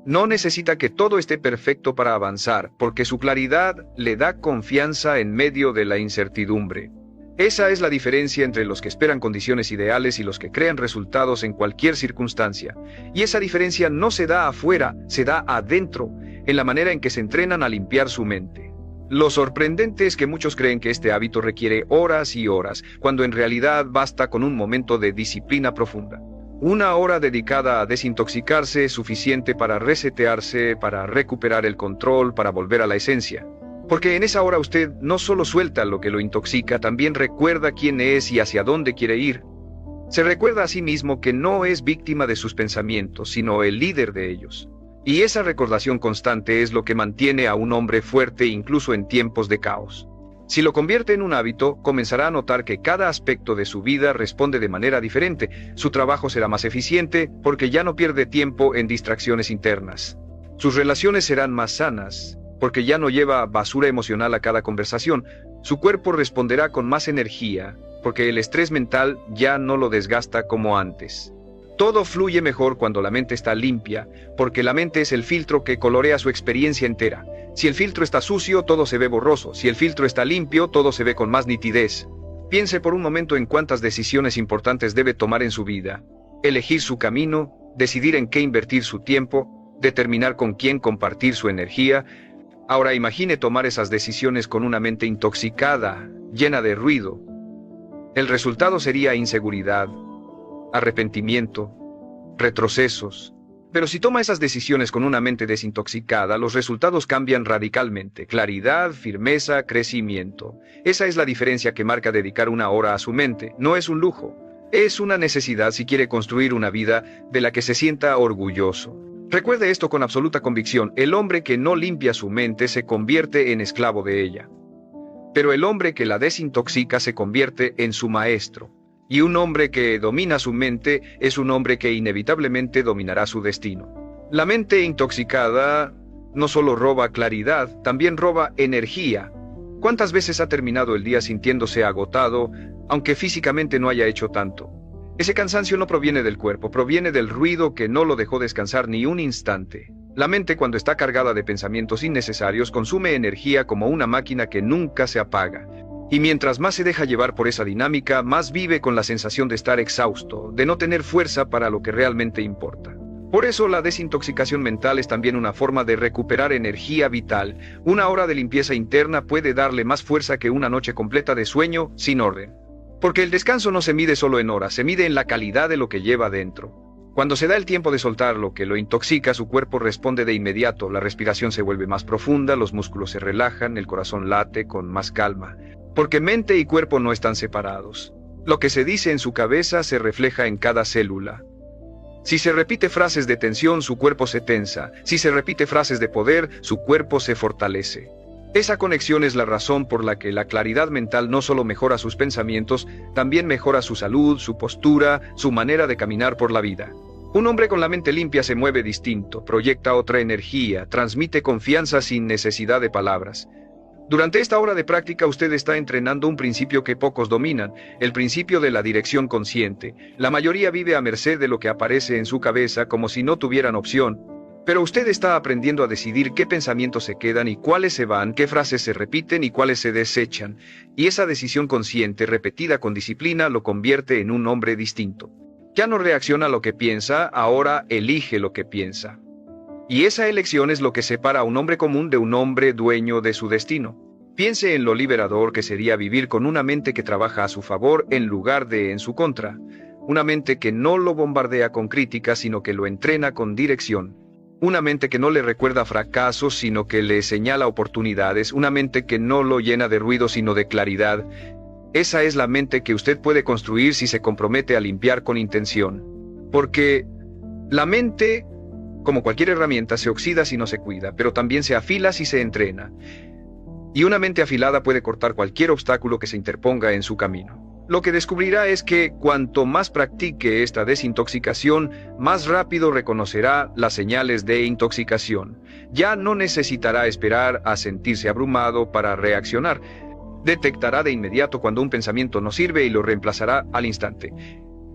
No necesita que todo esté perfecto para avanzar, porque su claridad le da confianza en medio de la incertidumbre. Esa es la diferencia entre los que esperan condiciones ideales y los que crean resultados en cualquier circunstancia. Y esa diferencia no se da afuera, se da adentro, en la manera en que se entrenan a limpiar su mente. Lo sorprendente es que muchos creen que este hábito requiere horas y horas, cuando en realidad basta con un momento de disciplina profunda. Una hora dedicada a desintoxicarse es suficiente para resetearse, para recuperar el control, para volver a la esencia. Porque en esa hora usted no solo suelta lo que lo intoxica, también recuerda quién es y hacia dónde quiere ir. Se recuerda a sí mismo que no es víctima de sus pensamientos, sino el líder de ellos. Y esa recordación constante es lo que mantiene a un hombre fuerte incluso en tiempos de caos. Si lo convierte en un hábito, comenzará a notar que cada aspecto de su vida responde de manera diferente. Su trabajo será más eficiente porque ya no pierde tiempo en distracciones internas. Sus relaciones serán más sanas porque ya no lleva basura emocional a cada conversación. Su cuerpo responderá con más energía porque el estrés mental ya no lo desgasta como antes. Todo fluye mejor cuando la mente está limpia, porque la mente es el filtro que colorea su experiencia entera. Si el filtro está sucio, todo se ve borroso. Si el filtro está limpio, todo se ve con más nitidez. Piense por un momento en cuántas decisiones importantes debe tomar en su vida. Elegir su camino, decidir en qué invertir su tiempo, determinar con quién compartir su energía. Ahora imagine tomar esas decisiones con una mente intoxicada, llena de ruido. El resultado sería inseguridad, arrepentimiento, retrocesos. Pero si toma esas decisiones con una mente desintoxicada, los resultados cambian radicalmente. Claridad, firmeza, crecimiento. Esa es la diferencia que marca dedicar una hora a su mente. No es un lujo, es una necesidad si quiere construir una vida de la que se sienta orgulloso. Recuerde esto con absoluta convicción: el hombre que no limpia su mente se convierte en esclavo de ella. Pero el hombre que la desintoxica se convierte en su maestro. Y un hombre que domina su mente es un hombre que inevitablemente dominará su destino. La mente intoxicada no solo roba claridad, también roba energía. ¿Cuántas veces ha terminado el día sintiéndose agotado, aunque físicamente no haya hecho tanto? Ese cansancio no proviene del cuerpo, proviene del ruido que no lo dejó descansar ni un instante. La mente, cuando está cargada de pensamientos innecesarios, consume energía como una máquina que nunca se apaga. Y mientras más se deja llevar por esa dinámica, más vive con la sensación de estar exhausto, de no tener fuerza para lo que realmente importa. Por eso la desintoxicación mental es también una forma de recuperar energía vital. Una hora de limpieza interna puede darle más fuerza que una noche completa de sueño sin orden. Porque el descanso no se mide solo en horas, se mide en la calidad de lo que lleva dentro. Cuando se da el tiempo de soltar lo que lo intoxica, su cuerpo responde de inmediato, la respiración se vuelve más profunda, los músculos se relajan, el corazón late con más calma. Porque mente y cuerpo no están separados. Lo que se dice en su cabeza se refleja en cada célula. Si se repite frases de tensión, su cuerpo se tensa. Si se repite frases de poder, su cuerpo se fortalece. Esa conexión es la razón por la que la claridad mental no solo mejora sus pensamientos, también mejora su salud, su postura, su manera de caminar por la vida. Un hombre con la mente limpia se mueve distinto, proyecta otra energía, transmite confianza sin necesidad de palabras. Durante esta hora de práctica usted está entrenando un principio que pocos dominan, el principio de la dirección consciente. La mayoría vive a merced de lo que aparece en su cabeza como si no tuvieran opción. Pero usted está aprendiendo a decidir qué pensamientos se quedan y cuáles se van, qué frases se repiten y cuáles se desechan. Y esa decisión consciente, repetida con disciplina, lo convierte en un hombre distinto. Ya no reacciona a lo que piensa, ahora elige lo que piensa. Y esa elección es lo que separa a un hombre común de un hombre dueño de su destino. Piense en lo liberador que sería vivir con una mente que trabaja a su favor en lugar de en su contra. Una mente que no lo bombardea con críticas, sino que lo entrena con dirección. Una mente que no le recuerda fracasos, sino que le señala oportunidades. Una mente que no lo llena de ruido, sino de claridad. Esa es la mente que usted puede construir si se compromete a limpiar con intención. Porque la mente, como cualquier herramienta, se oxida si no se cuida, pero también se afila si se entrena. Y una mente afilada puede cortar cualquier obstáculo que se interponga en su camino. Lo que descubrirá es que cuanto más practique esta desintoxicación, más rápido reconocerá las señales de intoxicación. Ya no necesitará esperar a sentirse abrumado para reaccionar. Detectará de inmediato cuando un pensamiento no sirve y lo reemplazará al instante.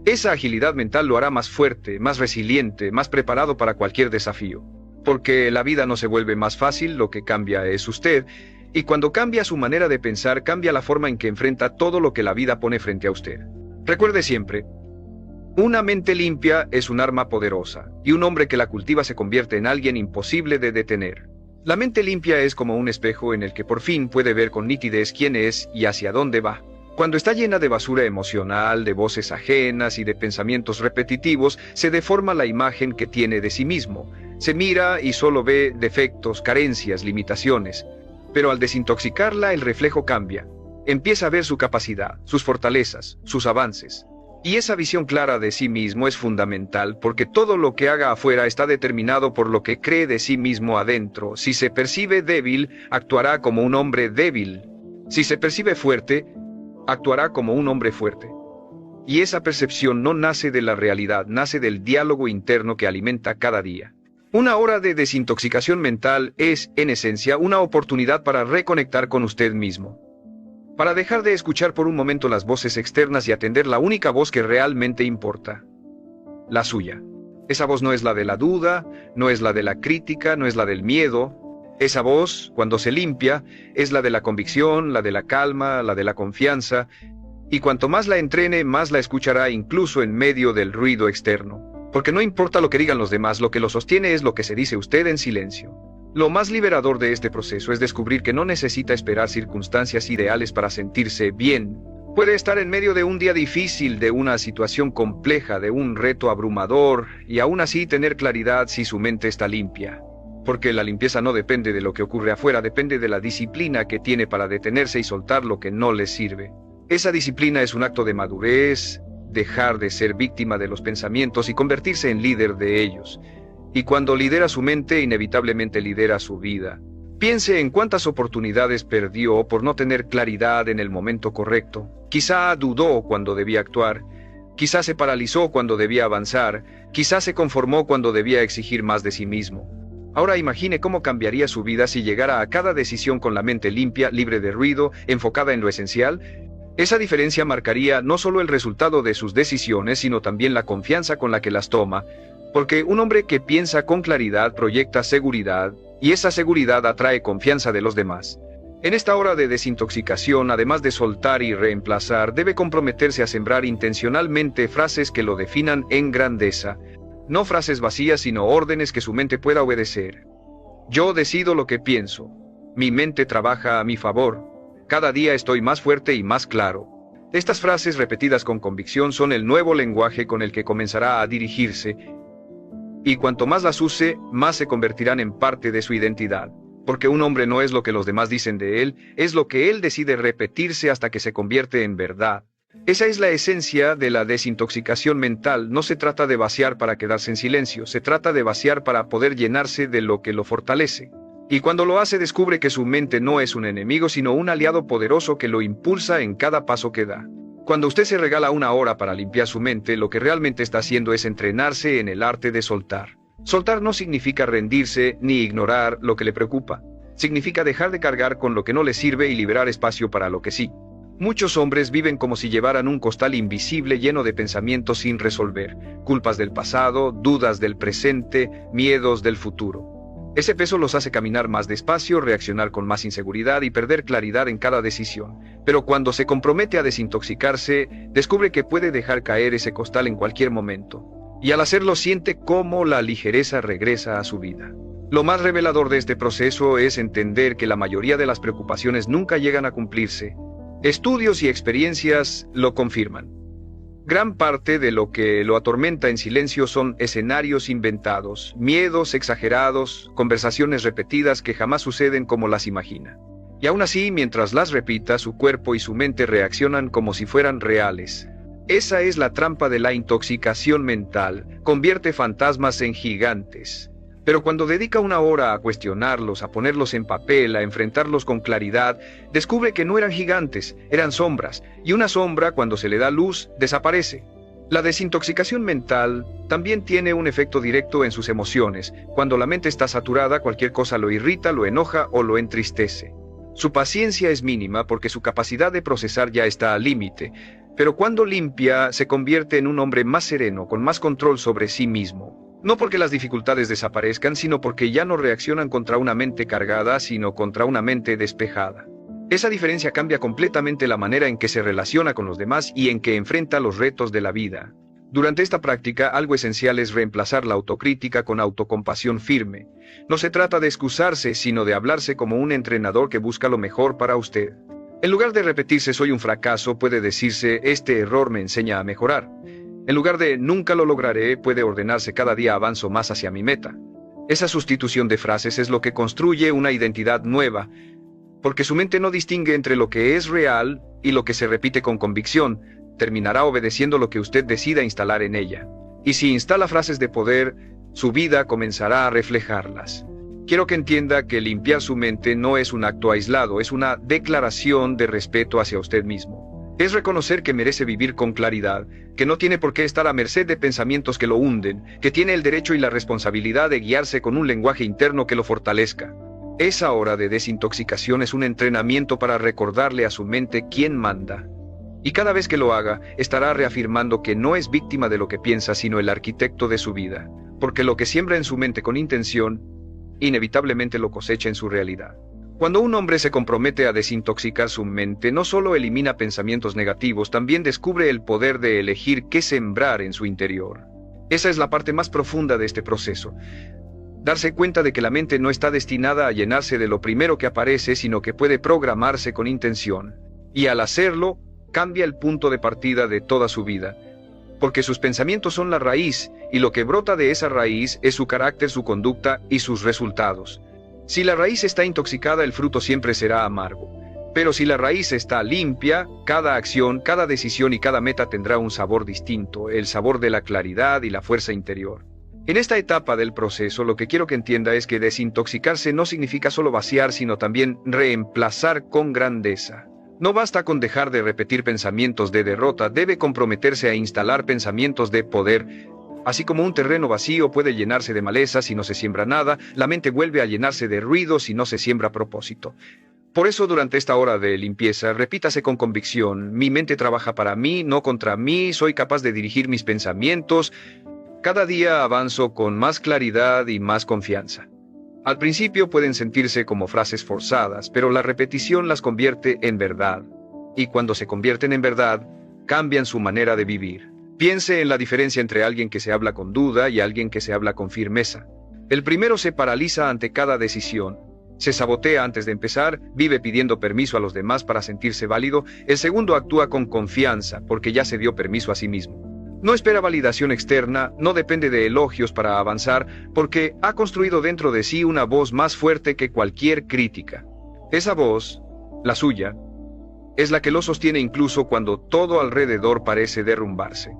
Esa agilidad mental lo hará más fuerte, más resiliente, más preparado para cualquier desafío. Porque la vida no se vuelve más fácil, lo que cambia es usted. Y cuando cambia su manera de pensar, cambia la forma en que enfrenta todo lo que la vida pone frente a usted. Recuerde siempre, una mente limpia es un arma poderosa, y un hombre que la cultiva se convierte en alguien imposible de detener. La mente limpia es como un espejo en el que por fin puede ver con nitidez quién es y hacia dónde va. Cuando está llena de basura emocional, de voces ajenas y de pensamientos repetitivos, se deforma la imagen que tiene de sí mismo. Se mira y solo ve defectos, carencias, limitaciones. Pero al desintoxicarla, el reflejo cambia. Empieza a ver su capacidad, sus fortalezas, sus avances. Y esa visión clara de sí mismo es fundamental, porque todo lo que haga afuera está determinado por lo que cree de sí mismo adentro. Si se percibe débil, actuará como un hombre débil. Si se percibe fuerte, actuará como un hombre fuerte. Y esa percepción no nace de la realidad, nace del diálogo interno que alimenta cada día. Una hora de desintoxicación mental es, en esencia, una oportunidad para reconectar con usted mismo. Para dejar de escuchar por un momento las voces externas y atender la única voz que realmente importa. La suya. Esa voz no es la de la duda, no es la de la crítica, no es la del miedo. Esa voz, cuando se limpia, es la de la convicción, la de la calma, la de la confianza. Y cuanto más la entrene, más la escuchará incluso en medio del ruido externo. Porque no importa lo que digan los demás, lo que lo sostiene es lo que se dice usted en silencio. Lo más liberador de este proceso es descubrir que no necesita esperar circunstancias ideales para sentirse bien. Puede estar en medio de un día difícil, de una situación compleja, de un reto abrumador, y aún así tener claridad si su mente está limpia. Porque la limpieza no depende de lo que ocurre afuera, depende de la disciplina que tiene para detenerse y soltar lo que no le sirve. Esa disciplina es un acto de madurez, dejar de ser víctima de los pensamientos y convertirse en líder de ellos. Y cuando lidera su mente, inevitablemente lidera su vida. Piense en cuántas oportunidades perdió por no tener claridad en el momento correcto. Quizá dudó cuando debía actuar. Quizá se paralizó cuando debía avanzar. Quizá se conformó cuando debía exigir más de sí mismo. Ahora imagine cómo cambiaría su vida si llegara a cada decisión con la mente limpia, libre de ruido, enfocada en lo esencial. Esa diferencia marcaría no solo el resultado de sus decisiones, sino también la confianza con la que las toma, porque un hombre que piensa con claridad proyecta seguridad, y esa seguridad atrae confianza de los demás. En esta hora de desintoxicación, además de soltar y reemplazar, debe comprometerse a sembrar intencionalmente frases que lo definan en grandeza, no frases vacías, sino órdenes que su mente pueda obedecer. Yo decido lo que pienso. Mi mente trabaja a mi favor. Cada día estoy más fuerte y más claro. Estas frases repetidas con convicción son el nuevo lenguaje con el que comenzará a dirigirse, y cuanto más las use, más se convertirán en parte de su identidad. Porque un hombre no es lo que los demás dicen de él, es lo que él decide repetirse hasta que se convierte en verdad. Esa es la esencia de la desintoxicación mental. No se trata de vaciar para quedarse en silencio, se trata de vaciar para poder llenarse de lo que lo fortalece. Y cuando lo hace, descubre que su mente no es un enemigo, sino un aliado poderoso que lo impulsa en cada paso que da. Cuando usted se regala una hora para limpiar su mente, lo que realmente está haciendo es entrenarse en el arte de soltar. Soltar no significa rendirse ni ignorar lo que le preocupa. significa dejar de cargar con lo que no les sirve y liberar espacio para lo que sí. Muchos hombres viven como si llevaran un costal invisible lleno de pensamientos sin resolver, culpas del pasado, dudas del presente, miedos del futuro. Ese peso los hace caminar más despacio, reaccionar con más inseguridad y perder claridad en cada decisión. Pero cuando se compromete a desintoxicarse, descubre que puede dejar caer ese costal en cualquier momento. Y al hacerlo siente cómo la ligereza regresa a su vida. Lo más revelador de este proceso es entender que la mayoría de las preocupaciones nunca llegan a cumplirse. Estudios y experiencias lo confirman. Gran parte de lo que lo atormenta en silencio son escenarios inventados, miedos exagerados, conversaciones repetidas que jamás suceden como las imagina. Y aún así, mientras las repita, su cuerpo y su mente reaccionan como si fueran reales. Esa es la trampa de la intoxicación mental, convierte fantasmas en gigantes. Pero cuando dedica una hora a cuestionarlos, a ponerlos en papel, a enfrentarlos con claridad, descubre que no eran gigantes, eran sombras, y una sombra, cuando se le da luz, desaparece. La desintoxicación mental también tiene un efecto directo en sus emociones. Cuando la mente está saturada, cualquier cosa lo irrita, lo enoja o lo entristece. Su paciencia es mínima porque su capacidad de procesar ya está al límite, pero cuando limpia, se convierte en un hombre más sereno, con más control sobre sí mismo. No porque las dificultades desaparezcan, sino porque ya no reaccionan contra una mente cargada, sino contra una mente despejada. Esa diferencia cambia completamente la manera en que se relaciona con los demás y en que enfrenta los retos de la vida. Durante esta práctica, algo esencial es reemplazar la autocrítica con autocompasión firme. No se trata de excusarse, sino de hablarse como un entrenador que busca lo mejor para usted. En lugar de repetirse "soy un fracaso", puede decirse "este error me enseña a mejorar". En lugar de "nunca lo lograré", puede ordenarse "cada día avanzo más hacia mi meta". Esa sustitución de frases es lo que construye una identidad nueva, porque su mente no distingue entre lo que es real y lo que se repite con convicción. Terminará obedeciendo lo que usted decida instalar en ella. Y si instala frases de poder, su vida comenzará a reflejarlas. Quiero que entienda que limpiar su mente no es un acto aislado, es una declaración de respeto hacia usted mismo. Es reconocer que merece vivir con claridad, que no tiene por qué estar a merced de pensamientos que lo hunden, que tiene el derecho y la responsabilidad de guiarse con un lenguaje interno que lo fortalezca. Esa hora de desintoxicación es un entrenamiento para recordarle a su mente quién manda. Y cada vez que lo haga, estará reafirmando que no es víctima de lo que piensa, sino el arquitecto de su vida, porque lo que siembra en su mente con intención, inevitablemente lo cosecha en su realidad. Cuando un hombre se compromete a desintoxicar su mente, no solo elimina pensamientos negativos, también descubre el poder de elegir qué sembrar en su interior. Esa es la parte más profunda de este proceso. Darse cuenta de que la mente no está destinada a llenarse de lo primero que aparece, sino que puede programarse con intención. Y al hacerlo, cambia el punto de partida de toda su vida. Porque sus pensamientos son la raíz, y lo que brota de esa raíz es su carácter, su conducta y sus resultados. Si la raíz está intoxicada, el fruto siempre será amargo. Pero si la raíz está limpia, cada acción, cada decisión y cada meta tendrá un sabor distinto, el sabor de la claridad y la fuerza interior. En esta etapa del proceso, lo que quiero que entienda es que desintoxicarse no significa solo vaciar, sino también reemplazar con grandeza. No basta con dejar de repetir pensamientos de derrota, debe comprometerse a instalar pensamientos de poder. Así como un terreno vacío puede llenarse de maleza si no se siembra nada, la mente vuelve a llenarse de ruido si no se siembra propósito. Por eso, durante esta hora de limpieza, repítase con convicción: mi mente trabaja para mí, no contra mí, soy capaz de dirigir mis pensamientos. Cada día avanzo con más claridad y más confianza. Al principio pueden sentirse como frases forzadas, pero la repetición las convierte en verdad. Y cuando se convierten en verdad, cambian su manera de vivir. Piense en la diferencia entre alguien que se habla con duda y alguien que se habla con firmeza. El primero se paraliza ante cada decisión, se sabotea antes de empezar, vive pidiendo permiso a los demás para sentirse válido. El segundo actúa con confianza porque ya se dio permiso a sí mismo. No espera validación externa, no depende de elogios para avanzar, porque ha construido dentro de sí una voz más fuerte que cualquier crítica. Esa voz, la suya, es la que lo sostiene incluso cuando todo alrededor parece derrumbarse.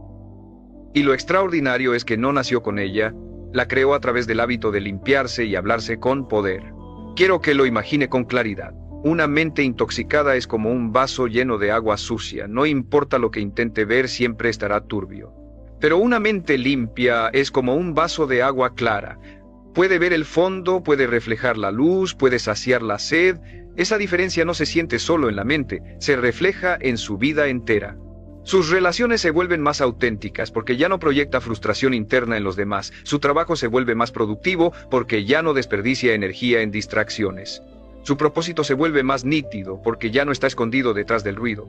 Y lo extraordinario es que no nació con ella, la creó a través del hábito de limpiarse y hablarse con poder. Quiero que lo imagine con claridad. Una mente intoxicada es como un vaso lleno de agua sucia, no importa lo que intente ver, siempre estará turbio. Pero una mente limpia es como un vaso de agua clara. Puede ver el fondo, puede reflejar la luz, puede saciar la sed. Esa diferencia no se siente solo en la mente, se refleja en su vida entera. Sus relaciones se vuelven más auténticas porque ya no proyecta frustración interna en los demás. Su trabajo se vuelve más productivo porque ya no desperdicia energía en distracciones. Su propósito se vuelve más nítido porque ya no está escondido detrás del ruido.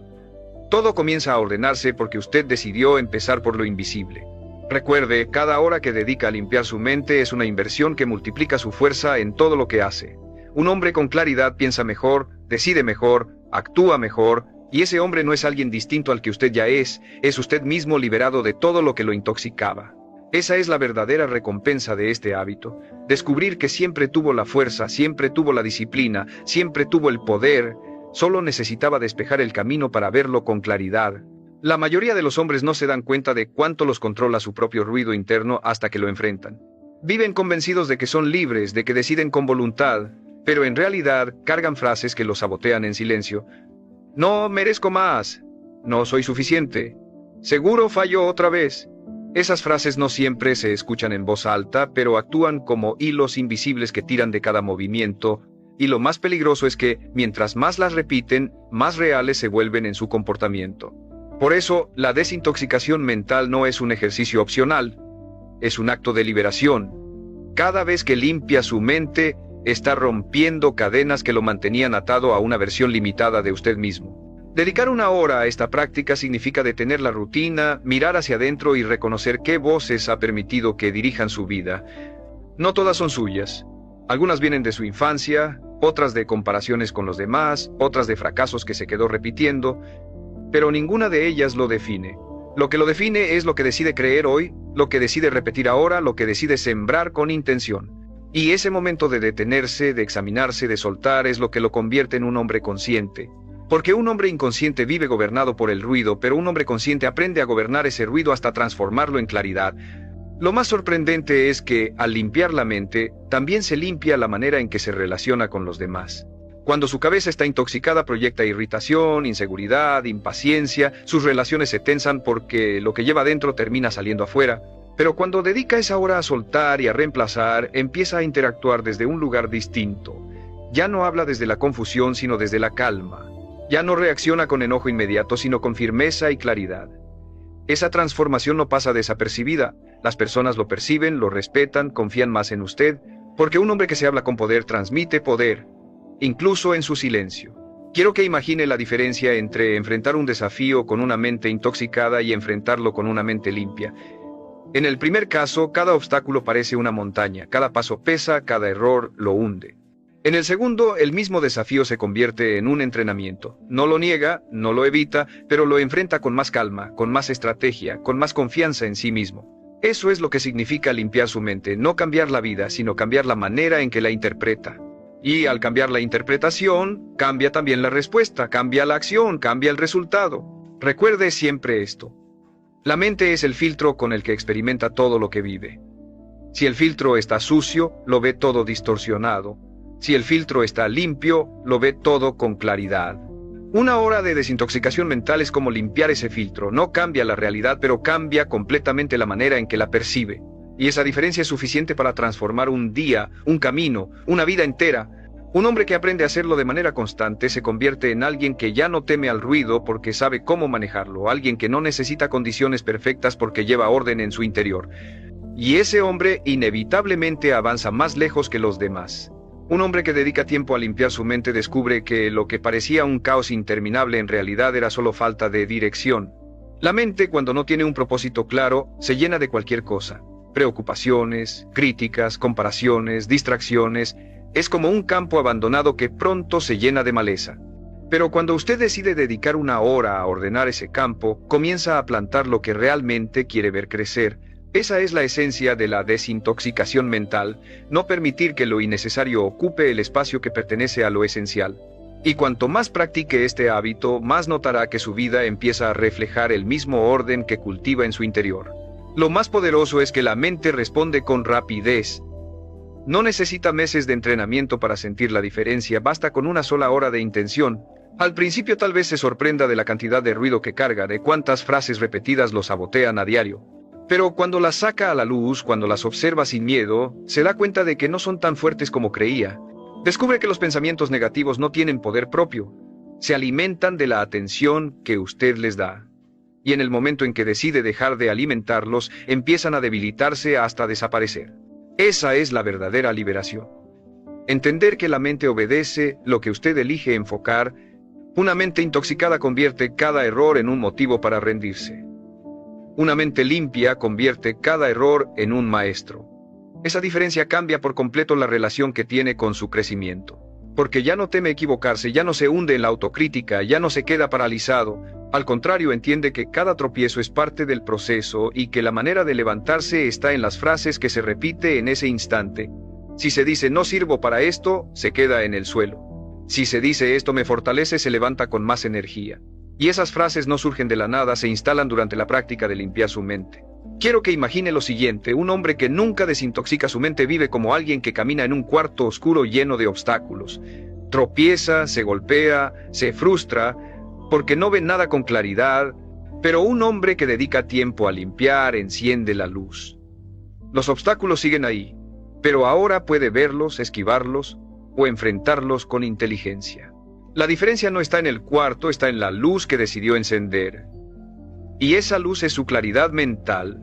Todo comienza a ordenarse porque usted decidió empezar por lo invisible. Recuerde, cada hora que dedica a limpiar su mente es una inversión que multiplica su fuerza en todo lo que hace. Un hombre con claridad piensa mejor, decide mejor, actúa mejor, y ese hombre no es alguien distinto al que usted ya es usted mismo liberado de todo lo que lo intoxicaba. Esa es la verdadera recompensa de este hábito, descubrir que siempre tuvo la fuerza, siempre tuvo la disciplina, siempre tuvo el poder, solo necesitaba despejar el camino para verlo con claridad. La mayoría de los hombres no se dan cuenta de cuánto los controla su propio ruido interno hasta que lo enfrentan. Viven convencidos de que son libres, de que deciden con voluntad, pero en realidad cargan frases que los sabotean en silencio. No merezco más. No soy suficiente. Seguro fallo otra vez. Esas frases no siempre se escuchan en voz alta, pero actúan como hilos invisibles que tiran de cada movimiento, y lo más peligroso es que, mientras más las repiten, más reales se vuelven en su comportamiento. Por eso, la desintoxicación mental no es un ejercicio opcional, es un acto de liberación. Cada vez que limpia su mente, está rompiendo cadenas que lo mantenían atado a una versión limitada de usted mismo. Dedicar una hora a esta práctica significa detener la rutina, mirar hacia adentro y reconocer qué voces ha permitido que dirijan su vida. No todas son suyas. Algunas vienen de su infancia, otras de comparaciones con los demás, otras de fracasos que se quedó repitiendo, pero ninguna de ellas lo define. Lo que lo define es lo que decide creer hoy, lo que decide repetir ahora, lo que decide sembrar con intención. Y ese momento de detenerse, de examinarse, de soltar es lo que lo convierte en un hombre consciente. Porque un hombre inconsciente vive gobernado por el ruido, pero un hombre consciente aprende a gobernar ese ruido hasta transformarlo en claridad. Lo más sorprendente es que, al limpiar la mente, también se limpia la manera en que se relaciona con los demás. Cuando su cabeza está intoxicada, proyecta irritación, inseguridad, impaciencia, sus relaciones se tensan porque lo que lleva adentro termina saliendo afuera. Pero cuando dedica esa hora a soltar y a reemplazar, empieza a interactuar desde un lugar distinto. Ya no habla desde la confusión, sino desde la calma. Ya no reacciona con enojo inmediato, sino con firmeza y claridad. Esa transformación no pasa desapercibida. Las personas lo perciben, lo respetan, confían más en usted, porque un hombre que se habla con poder transmite poder, incluso en su silencio. Quiero que imagine la diferencia entre enfrentar un desafío con una mente intoxicada y enfrentarlo con una mente limpia. En el primer caso, cada obstáculo parece una montaña, cada paso pesa, cada error lo hunde. En el segundo, el mismo desafío se convierte en un entrenamiento. No lo niega, no lo evita, pero lo enfrenta con más calma, con más estrategia, con más confianza en sí mismo. Eso es lo que significa limpiar su mente, no cambiar la vida, sino cambiar la manera en que la interpreta. Y al cambiar la interpretación, cambia también la respuesta, cambia la acción, cambia el resultado. Recuerde siempre esto. La mente es el filtro con el que experimenta todo lo que vive. Si el filtro está sucio, lo ve todo distorsionado. Si el filtro está limpio, lo ve todo con claridad. Una hora de desintoxicación mental es como limpiar ese filtro. No cambia la realidad, pero cambia completamente la manera en que la percibe. Y esa diferencia es suficiente para transformar un día, un camino, una vida entera. Un hombre que aprende a hacerlo de manera constante se convierte en alguien que ya no teme al ruido porque sabe cómo manejarlo, alguien que no necesita condiciones perfectas porque lleva orden en su interior. Y ese hombre inevitablemente avanza más lejos que los demás. Un hombre que dedica tiempo a limpiar su mente descubre que lo que parecía un caos interminable en realidad era solo falta de dirección. La mente, cuando no tiene un propósito claro, se llena de cualquier cosa. Preocupaciones, críticas, comparaciones, distracciones. Es como un campo abandonado que pronto se llena de maleza. Pero cuando usted decide dedicar una hora a ordenar ese campo, comienza a plantar lo que realmente quiere ver crecer. Esa es la esencia de la desintoxicación mental, no permitir que lo innecesario ocupe el espacio que pertenece a lo esencial. Y cuanto más practique este hábito, más notará que su vida empieza a reflejar el mismo orden que cultiva en su interior. Lo más poderoso es que la mente responde con rapidez. No necesita meses de entrenamiento para sentir la diferencia, basta con una sola hora de intención. Al principio tal vez se sorprenda de la cantidad de ruido que carga, de cuántas frases repetidas lo sabotean a diario. Pero cuando las saca a la luz, cuando las observa sin miedo, se da cuenta de que no son tan fuertes como creía. Descubre que los pensamientos negativos no tienen poder propio. Se alimentan de la atención que usted les da. Y en el momento en que decide dejar de alimentarlos, empiezan a debilitarse hasta desaparecer. Esa es la verdadera liberación. Entender que la mente obedece lo que usted elige enfocar. Una mente intoxicada convierte cada error en un motivo para rendirse. Una mente limpia convierte cada error en un maestro. Esa diferencia cambia por completo la relación que tiene con su crecimiento. Porque ya no teme equivocarse, ya no se hunde en la autocrítica, ya no se queda paralizado. Al contrario, entiende que cada tropiezo es parte del proceso y que la manera de levantarse está en las frases que se repite en ese instante. Si se dice no sirvo para esto, se queda en el suelo. Si se dice esto me fortalece, se levanta con más energía. Y esas frases no surgen de la nada, se instalan durante la práctica de limpiar su mente. Quiero que imagine lo siguiente: un hombre que nunca desintoxica su mente vive como alguien que camina en un cuarto oscuro lleno de obstáculos. Tropieza, se golpea, se frustra, porque no ve nada con claridad, pero un hombre que dedica tiempo a limpiar enciende la luz. Los obstáculos siguen ahí, pero ahora puede verlos, esquivarlos o enfrentarlos con inteligencia. La diferencia no está en el cuarto, está en la luz que decidió encender. Y esa luz es su claridad mental,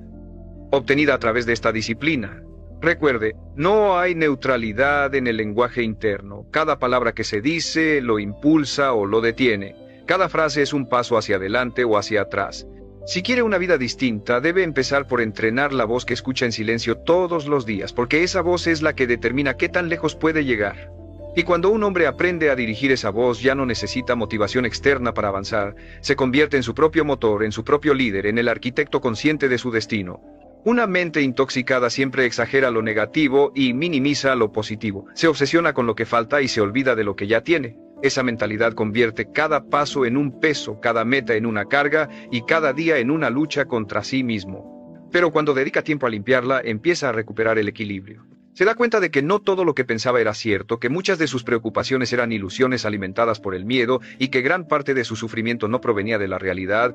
obtenida a través de esta disciplina. Recuerde, no hay neutralidad en el lenguaje interno. Cada palabra que se dice lo impulsa o lo detiene. Cada frase es un paso hacia adelante o hacia atrás. Si quiere una vida distinta, debe empezar por entrenar la voz que escucha en silencio todos los días, porque esa voz es la que determina qué tan lejos puede llegar. Y cuando un hombre aprende a dirigir esa voz, ya no necesita motivación externa para avanzar. Se convierte en su propio motor, en su propio líder, en el arquitecto consciente de su destino. Una mente intoxicada siempre exagera lo negativo y minimiza lo positivo. Se obsesiona con lo que falta y se olvida de lo que ya tiene. Esa mentalidad convierte cada paso en un peso, cada meta en una carga y cada día en una lucha contra sí mismo. Pero cuando dedica tiempo a limpiarla, empieza a recuperar el equilibrio. Se da cuenta de que no todo lo que pensaba era cierto, que muchas de sus preocupaciones eran ilusiones alimentadas por el miedo y que gran parte de su sufrimiento no provenía de la realidad,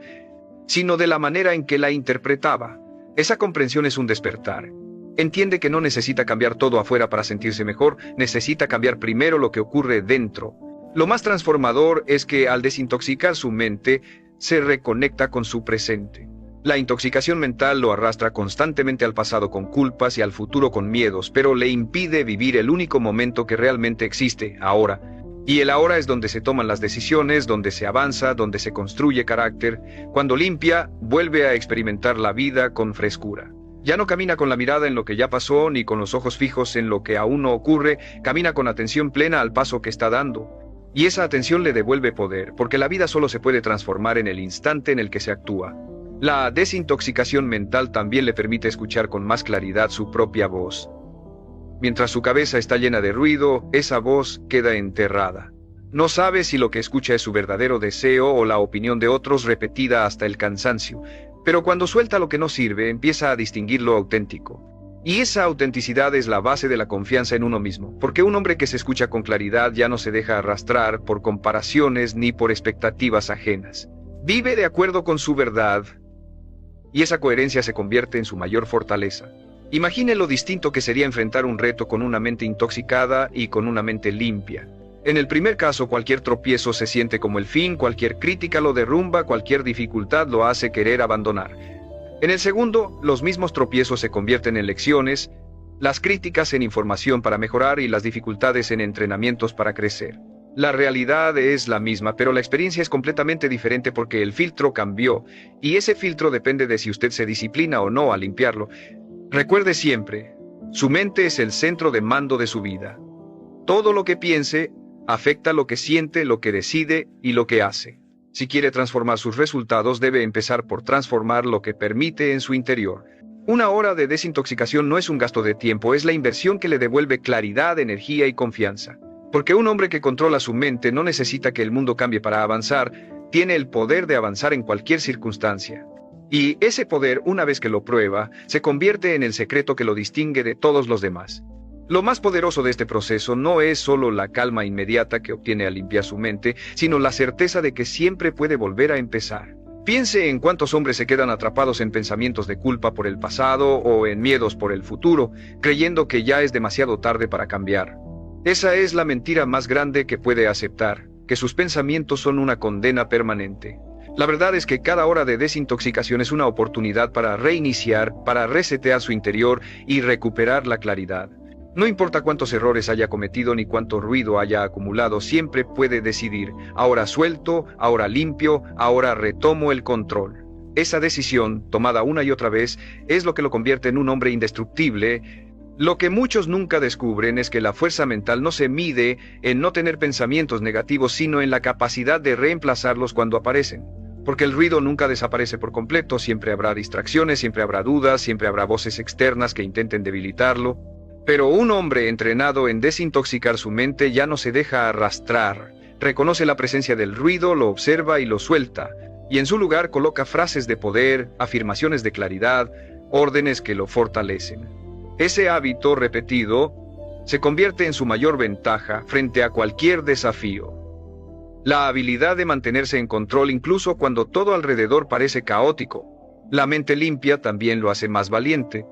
sino de la manera en que la interpretaba. Esa comprensión es un despertar. Entiende que no necesita cambiar todo afuera para sentirse mejor, necesita cambiar primero lo que ocurre dentro. Lo más transformador es que al desintoxicar su mente, se reconecta con su presente. La intoxicación mental lo arrastra constantemente al pasado con culpas y al futuro con miedos, pero le impide vivir el único momento que realmente existe, ahora. Y el ahora es donde se toman las decisiones, donde se avanza, donde se construye carácter. Cuando limpia, vuelve a experimentar la vida con frescura. Ya no camina con la mirada en lo que ya pasó, ni con los ojos fijos en lo que aún no ocurre, camina con atención plena al paso que está dando. Y esa atención le devuelve poder, porque la vida solo se puede transformar en el instante en el que se actúa. La desintoxicación mental también le permite escuchar con más claridad su propia voz. Mientras su cabeza está llena de ruido, esa voz queda enterrada. No sabe si lo que escucha es su verdadero deseo o la opinión de otros repetida hasta el cansancio, pero cuando suelta lo que no sirve, empieza a distinguir lo auténtico. Y esa autenticidad es la base de la confianza en uno mismo, porque un hombre que se escucha con claridad ya no se deja arrastrar por comparaciones ni por expectativas ajenas. Vive de acuerdo con su verdad, y esa coherencia se convierte en su mayor fortaleza. Imagine lo distinto que sería enfrentar un reto con una mente intoxicada y con una mente limpia. En el primer caso, cualquier tropiezo se siente como el fin, cualquier crítica lo derrumba, cualquier dificultad lo hace querer abandonar. En el segundo, los mismos tropiezos se convierten en lecciones, las críticas en información para mejorar y las dificultades en entrenamientos para crecer. La realidad es la misma, pero la experiencia es completamente diferente porque el filtro cambió, y ese filtro depende de si usted se disciplina o no a limpiarlo. Recuerde siempre, su mente es el centro de mando de su vida. Todo lo que piense afecta lo que siente, lo que decide y lo que hace. Si quiere transformar sus resultados, debe empezar por transformar lo que permite en su interior. Una hora de desintoxicación no es un gasto de tiempo, es la inversión que le devuelve claridad, energía y confianza. Porque un hombre que controla su mente no necesita que el mundo cambie para avanzar, tiene el poder de avanzar en cualquier circunstancia. Y ese poder, una vez que lo prueba, se convierte en el secreto que lo distingue de todos los demás. Lo más poderoso de este proceso no es solo la calma inmediata que obtiene al limpiar su mente, sino la certeza de que siempre puede volver a empezar. Piense en cuántos hombres se quedan atrapados en pensamientos de culpa por el pasado o en miedos por el futuro, creyendo que ya es demasiado tarde para cambiar. Esa es la mentira más grande que puede aceptar, que sus pensamientos son una condena permanente. La verdad es que cada hora de desintoxicación es una oportunidad para reiniciar, para resetear su interior y recuperar la claridad. No importa cuántos errores haya cometido ni cuánto ruido haya acumulado, siempre puede decidir, ahora suelto, ahora limpio, ahora retomo el control. Esa decisión, tomada una y otra vez, es lo que lo convierte en un hombre indestructible. Lo que muchos nunca descubren es que la fuerza mental no se mide en no tener pensamientos negativos, sino en la capacidad de reemplazarlos cuando aparecen. Porque el ruido nunca desaparece por completo, siempre habrá distracciones, siempre habrá dudas, siempre habrá voces externas que intenten debilitarlo. Pero un hombre entrenado en desintoxicar su mente ya no se deja arrastrar, reconoce la presencia del ruido, lo observa y lo suelta, y en su lugar coloca frases de poder, afirmaciones de claridad, órdenes que lo fortalecen. Ese hábito repetido se convierte en su mayor ventaja frente a cualquier desafío. La habilidad de mantenerse en control incluso cuando todo alrededor parece caótico. La mente limpia también lo hace más valiente.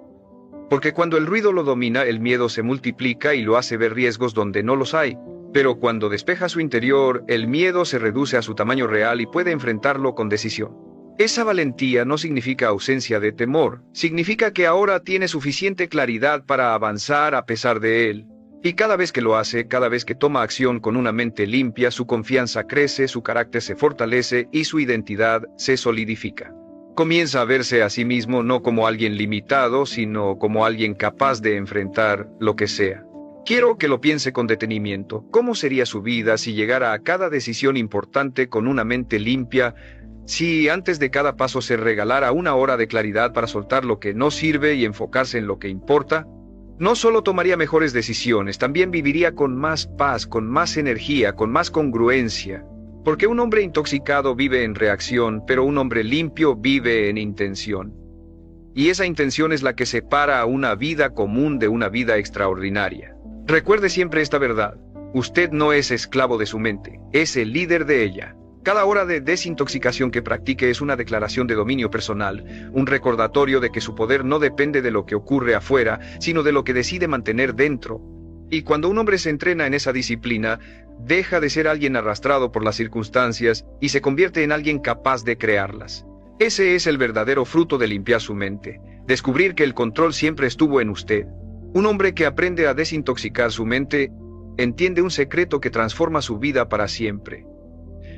Porque cuando el ruido lo domina, el miedo se multiplica y lo hace ver riesgos donde no los hay. Pero cuando despeja su interior, el miedo se reduce a su tamaño real y puede enfrentarlo con decisión. Esa valentía no significa ausencia de temor, significa que ahora tiene suficiente claridad para avanzar a pesar de él. Y cada vez que lo hace, cada vez que toma acción con una mente limpia, su confianza crece, su carácter se fortalece y su identidad se solidifica. Comienza a verse a sí mismo no como alguien limitado, sino como alguien capaz de enfrentar lo que sea. Quiero que lo piense con detenimiento. ¿Cómo sería su vida si llegara a cada decisión importante con una mente limpia? Si antes de cada paso se regalara una hora de claridad para soltar lo que no sirve y enfocarse en lo que importa, no solo tomaría mejores decisiones, también viviría con más paz, con más energía, con más congruencia. Porque un hombre intoxicado vive en reacción, pero un hombre limpio vive en intención. Y esa intención es la que separa a una vida común de una vida extraordinaria. Recuerde siempre esta verdad. Usted no es esclavo de su mente, es el líder de ella. Cada hora de desintoxicación que practique es una declaración de dominio personal, un recordatorio de que su poder no depende de lo que ocurre afuera, sino de lo que decide mantener dentro. Y cuando un hombre se entrena en esa disciplina, deja de ser alguien arrastrado por las circunstancias y se convierte en alguien capaz de crearlas. Ese es el verdadero fruto de limpiar su mente, descubrir que el control siempre estuvo en usted. Un hombre que aprende a desintoxicar su mente, entiende un secreto que transforma su vida para siempre.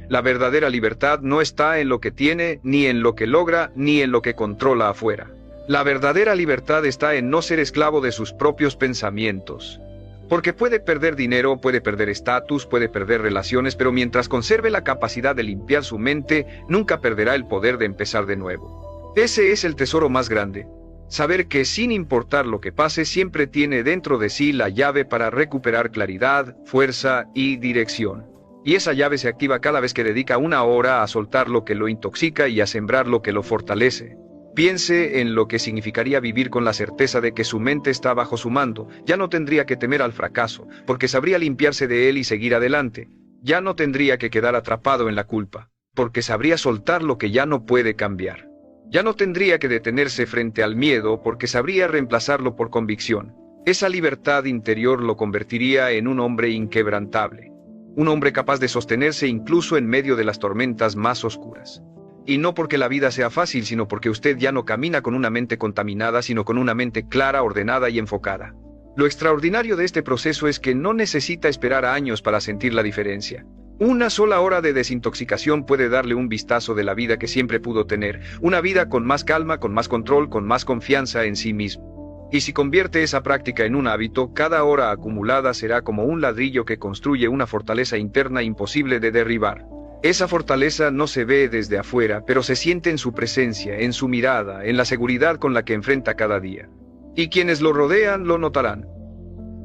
La verdadera libertad no está en lo que tiene, ni en lo que logra, ni en lo que controla afuera. La verdadera libertad está en no ser esclavo de sus propios pensamientos. Porque puede perder dinero, puede perder estatus, puede perder relaciones, pero mientras conserve la capacidad de limpiar su mente, nunca perderá el poder de empezar de nuevo. Ese es el tesoro más grande. Saber que sin importar lo que pase, siempre tiene dentro de sí la llave para recuperar claridad, fuerza y dirección. Y esa llave se activa cada vez que dedica una hora a soltar lo que lo intoxica y a sembrar lo que lo fortalece. Piense en lo que significaría vivir con la certeza de que su mente está bajo su mando. Ya no tendría que temer al fracaso, porque sabría limpiarse de él y seguir adelante. Ya no tendría que quedar atrapado en la culpa, porque sabría soltar lo que ya no puede cambiar. Ya no tendría que detenerse frente al miedo, porque sabría reemplazarlo por convicción. Esa libertad interior lo convertiría en un hombre inquebrantable. Un hombre capaz de sostenerse incluso en medio de las tormentas más oscuras. Y no porque la vida sea fácil, sino porque usted ya no camina con una mente contaminada, sino con una mente clara, ordenada y enfocada. Lo extraordinario de este proceso es que no necesita esperar años para sentir la diferencia. Una sola hora de desintoxicación puede darle un vistazo de la vida que siempre pudo tener, una vida con más calma, con más control, con más confianza en sí mismo. Y si convierte esa práctica en un hábito, cada hora acumulada será como un ladrillo que construye una fortaleza interna imposible de derribar. Esa fortaleza no se ve desde afuera, pero se siente en su presencia, en su mirada, en la seguridad con la que enfrenta cada día. Y quienes lo rodean lo notarán.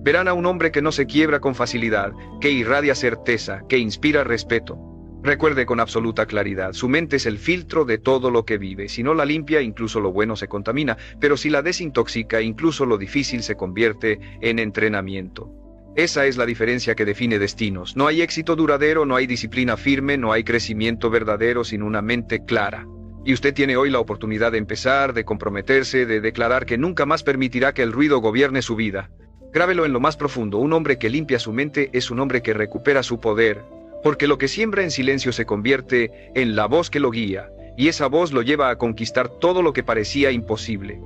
Verán a un hombre que no se quiebra con facilidad, que irradia certeza, que inspira respeto. Recuerde con absoluta claridad, su mente es el filtro de todo lo que vive. Si no la limpia, incluso lo bueno se contamina, pero si la desintoxica, incluso lo difícil se convierte en entrenamiento. Esa es la diferencia que define destinos. No hay éxito duradero, no hay disciplina firme, no hay crecimiento verdadero sin una mente clara. Y usted tiene hoy la oportunidad de empezar, de comprometerse, de declarar que nunca más permitirá que el ruido gobierne su vida. Grábelo en lo más profundo: un hombre que limpia su mente es un hombre que recupera su poder, porque lo que siembra en silencio se convierte en la voz que lo guía, y esa voz lo lleva a conquistar todo lo que parecía imposible.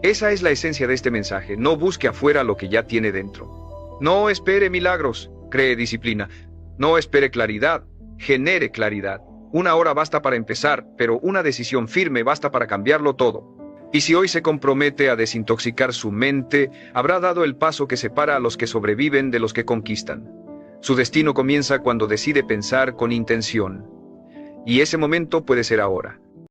Esa es la esencia de este mensaje: no busque afuera lo que ya tiene dentro. No espere milagros, cree disciplina. No espere claridad, genere claridad. Una hora basta para empezar, pero una decisión firme basta para cambiarlo todo. Y si hoy se compromete a desintoxicar su mente, habrá dado el paso que separa a los que sobreviven de los que conquistan. Su destino comienza cuando decide pensar con intención. Y ese momento puede ser ahora.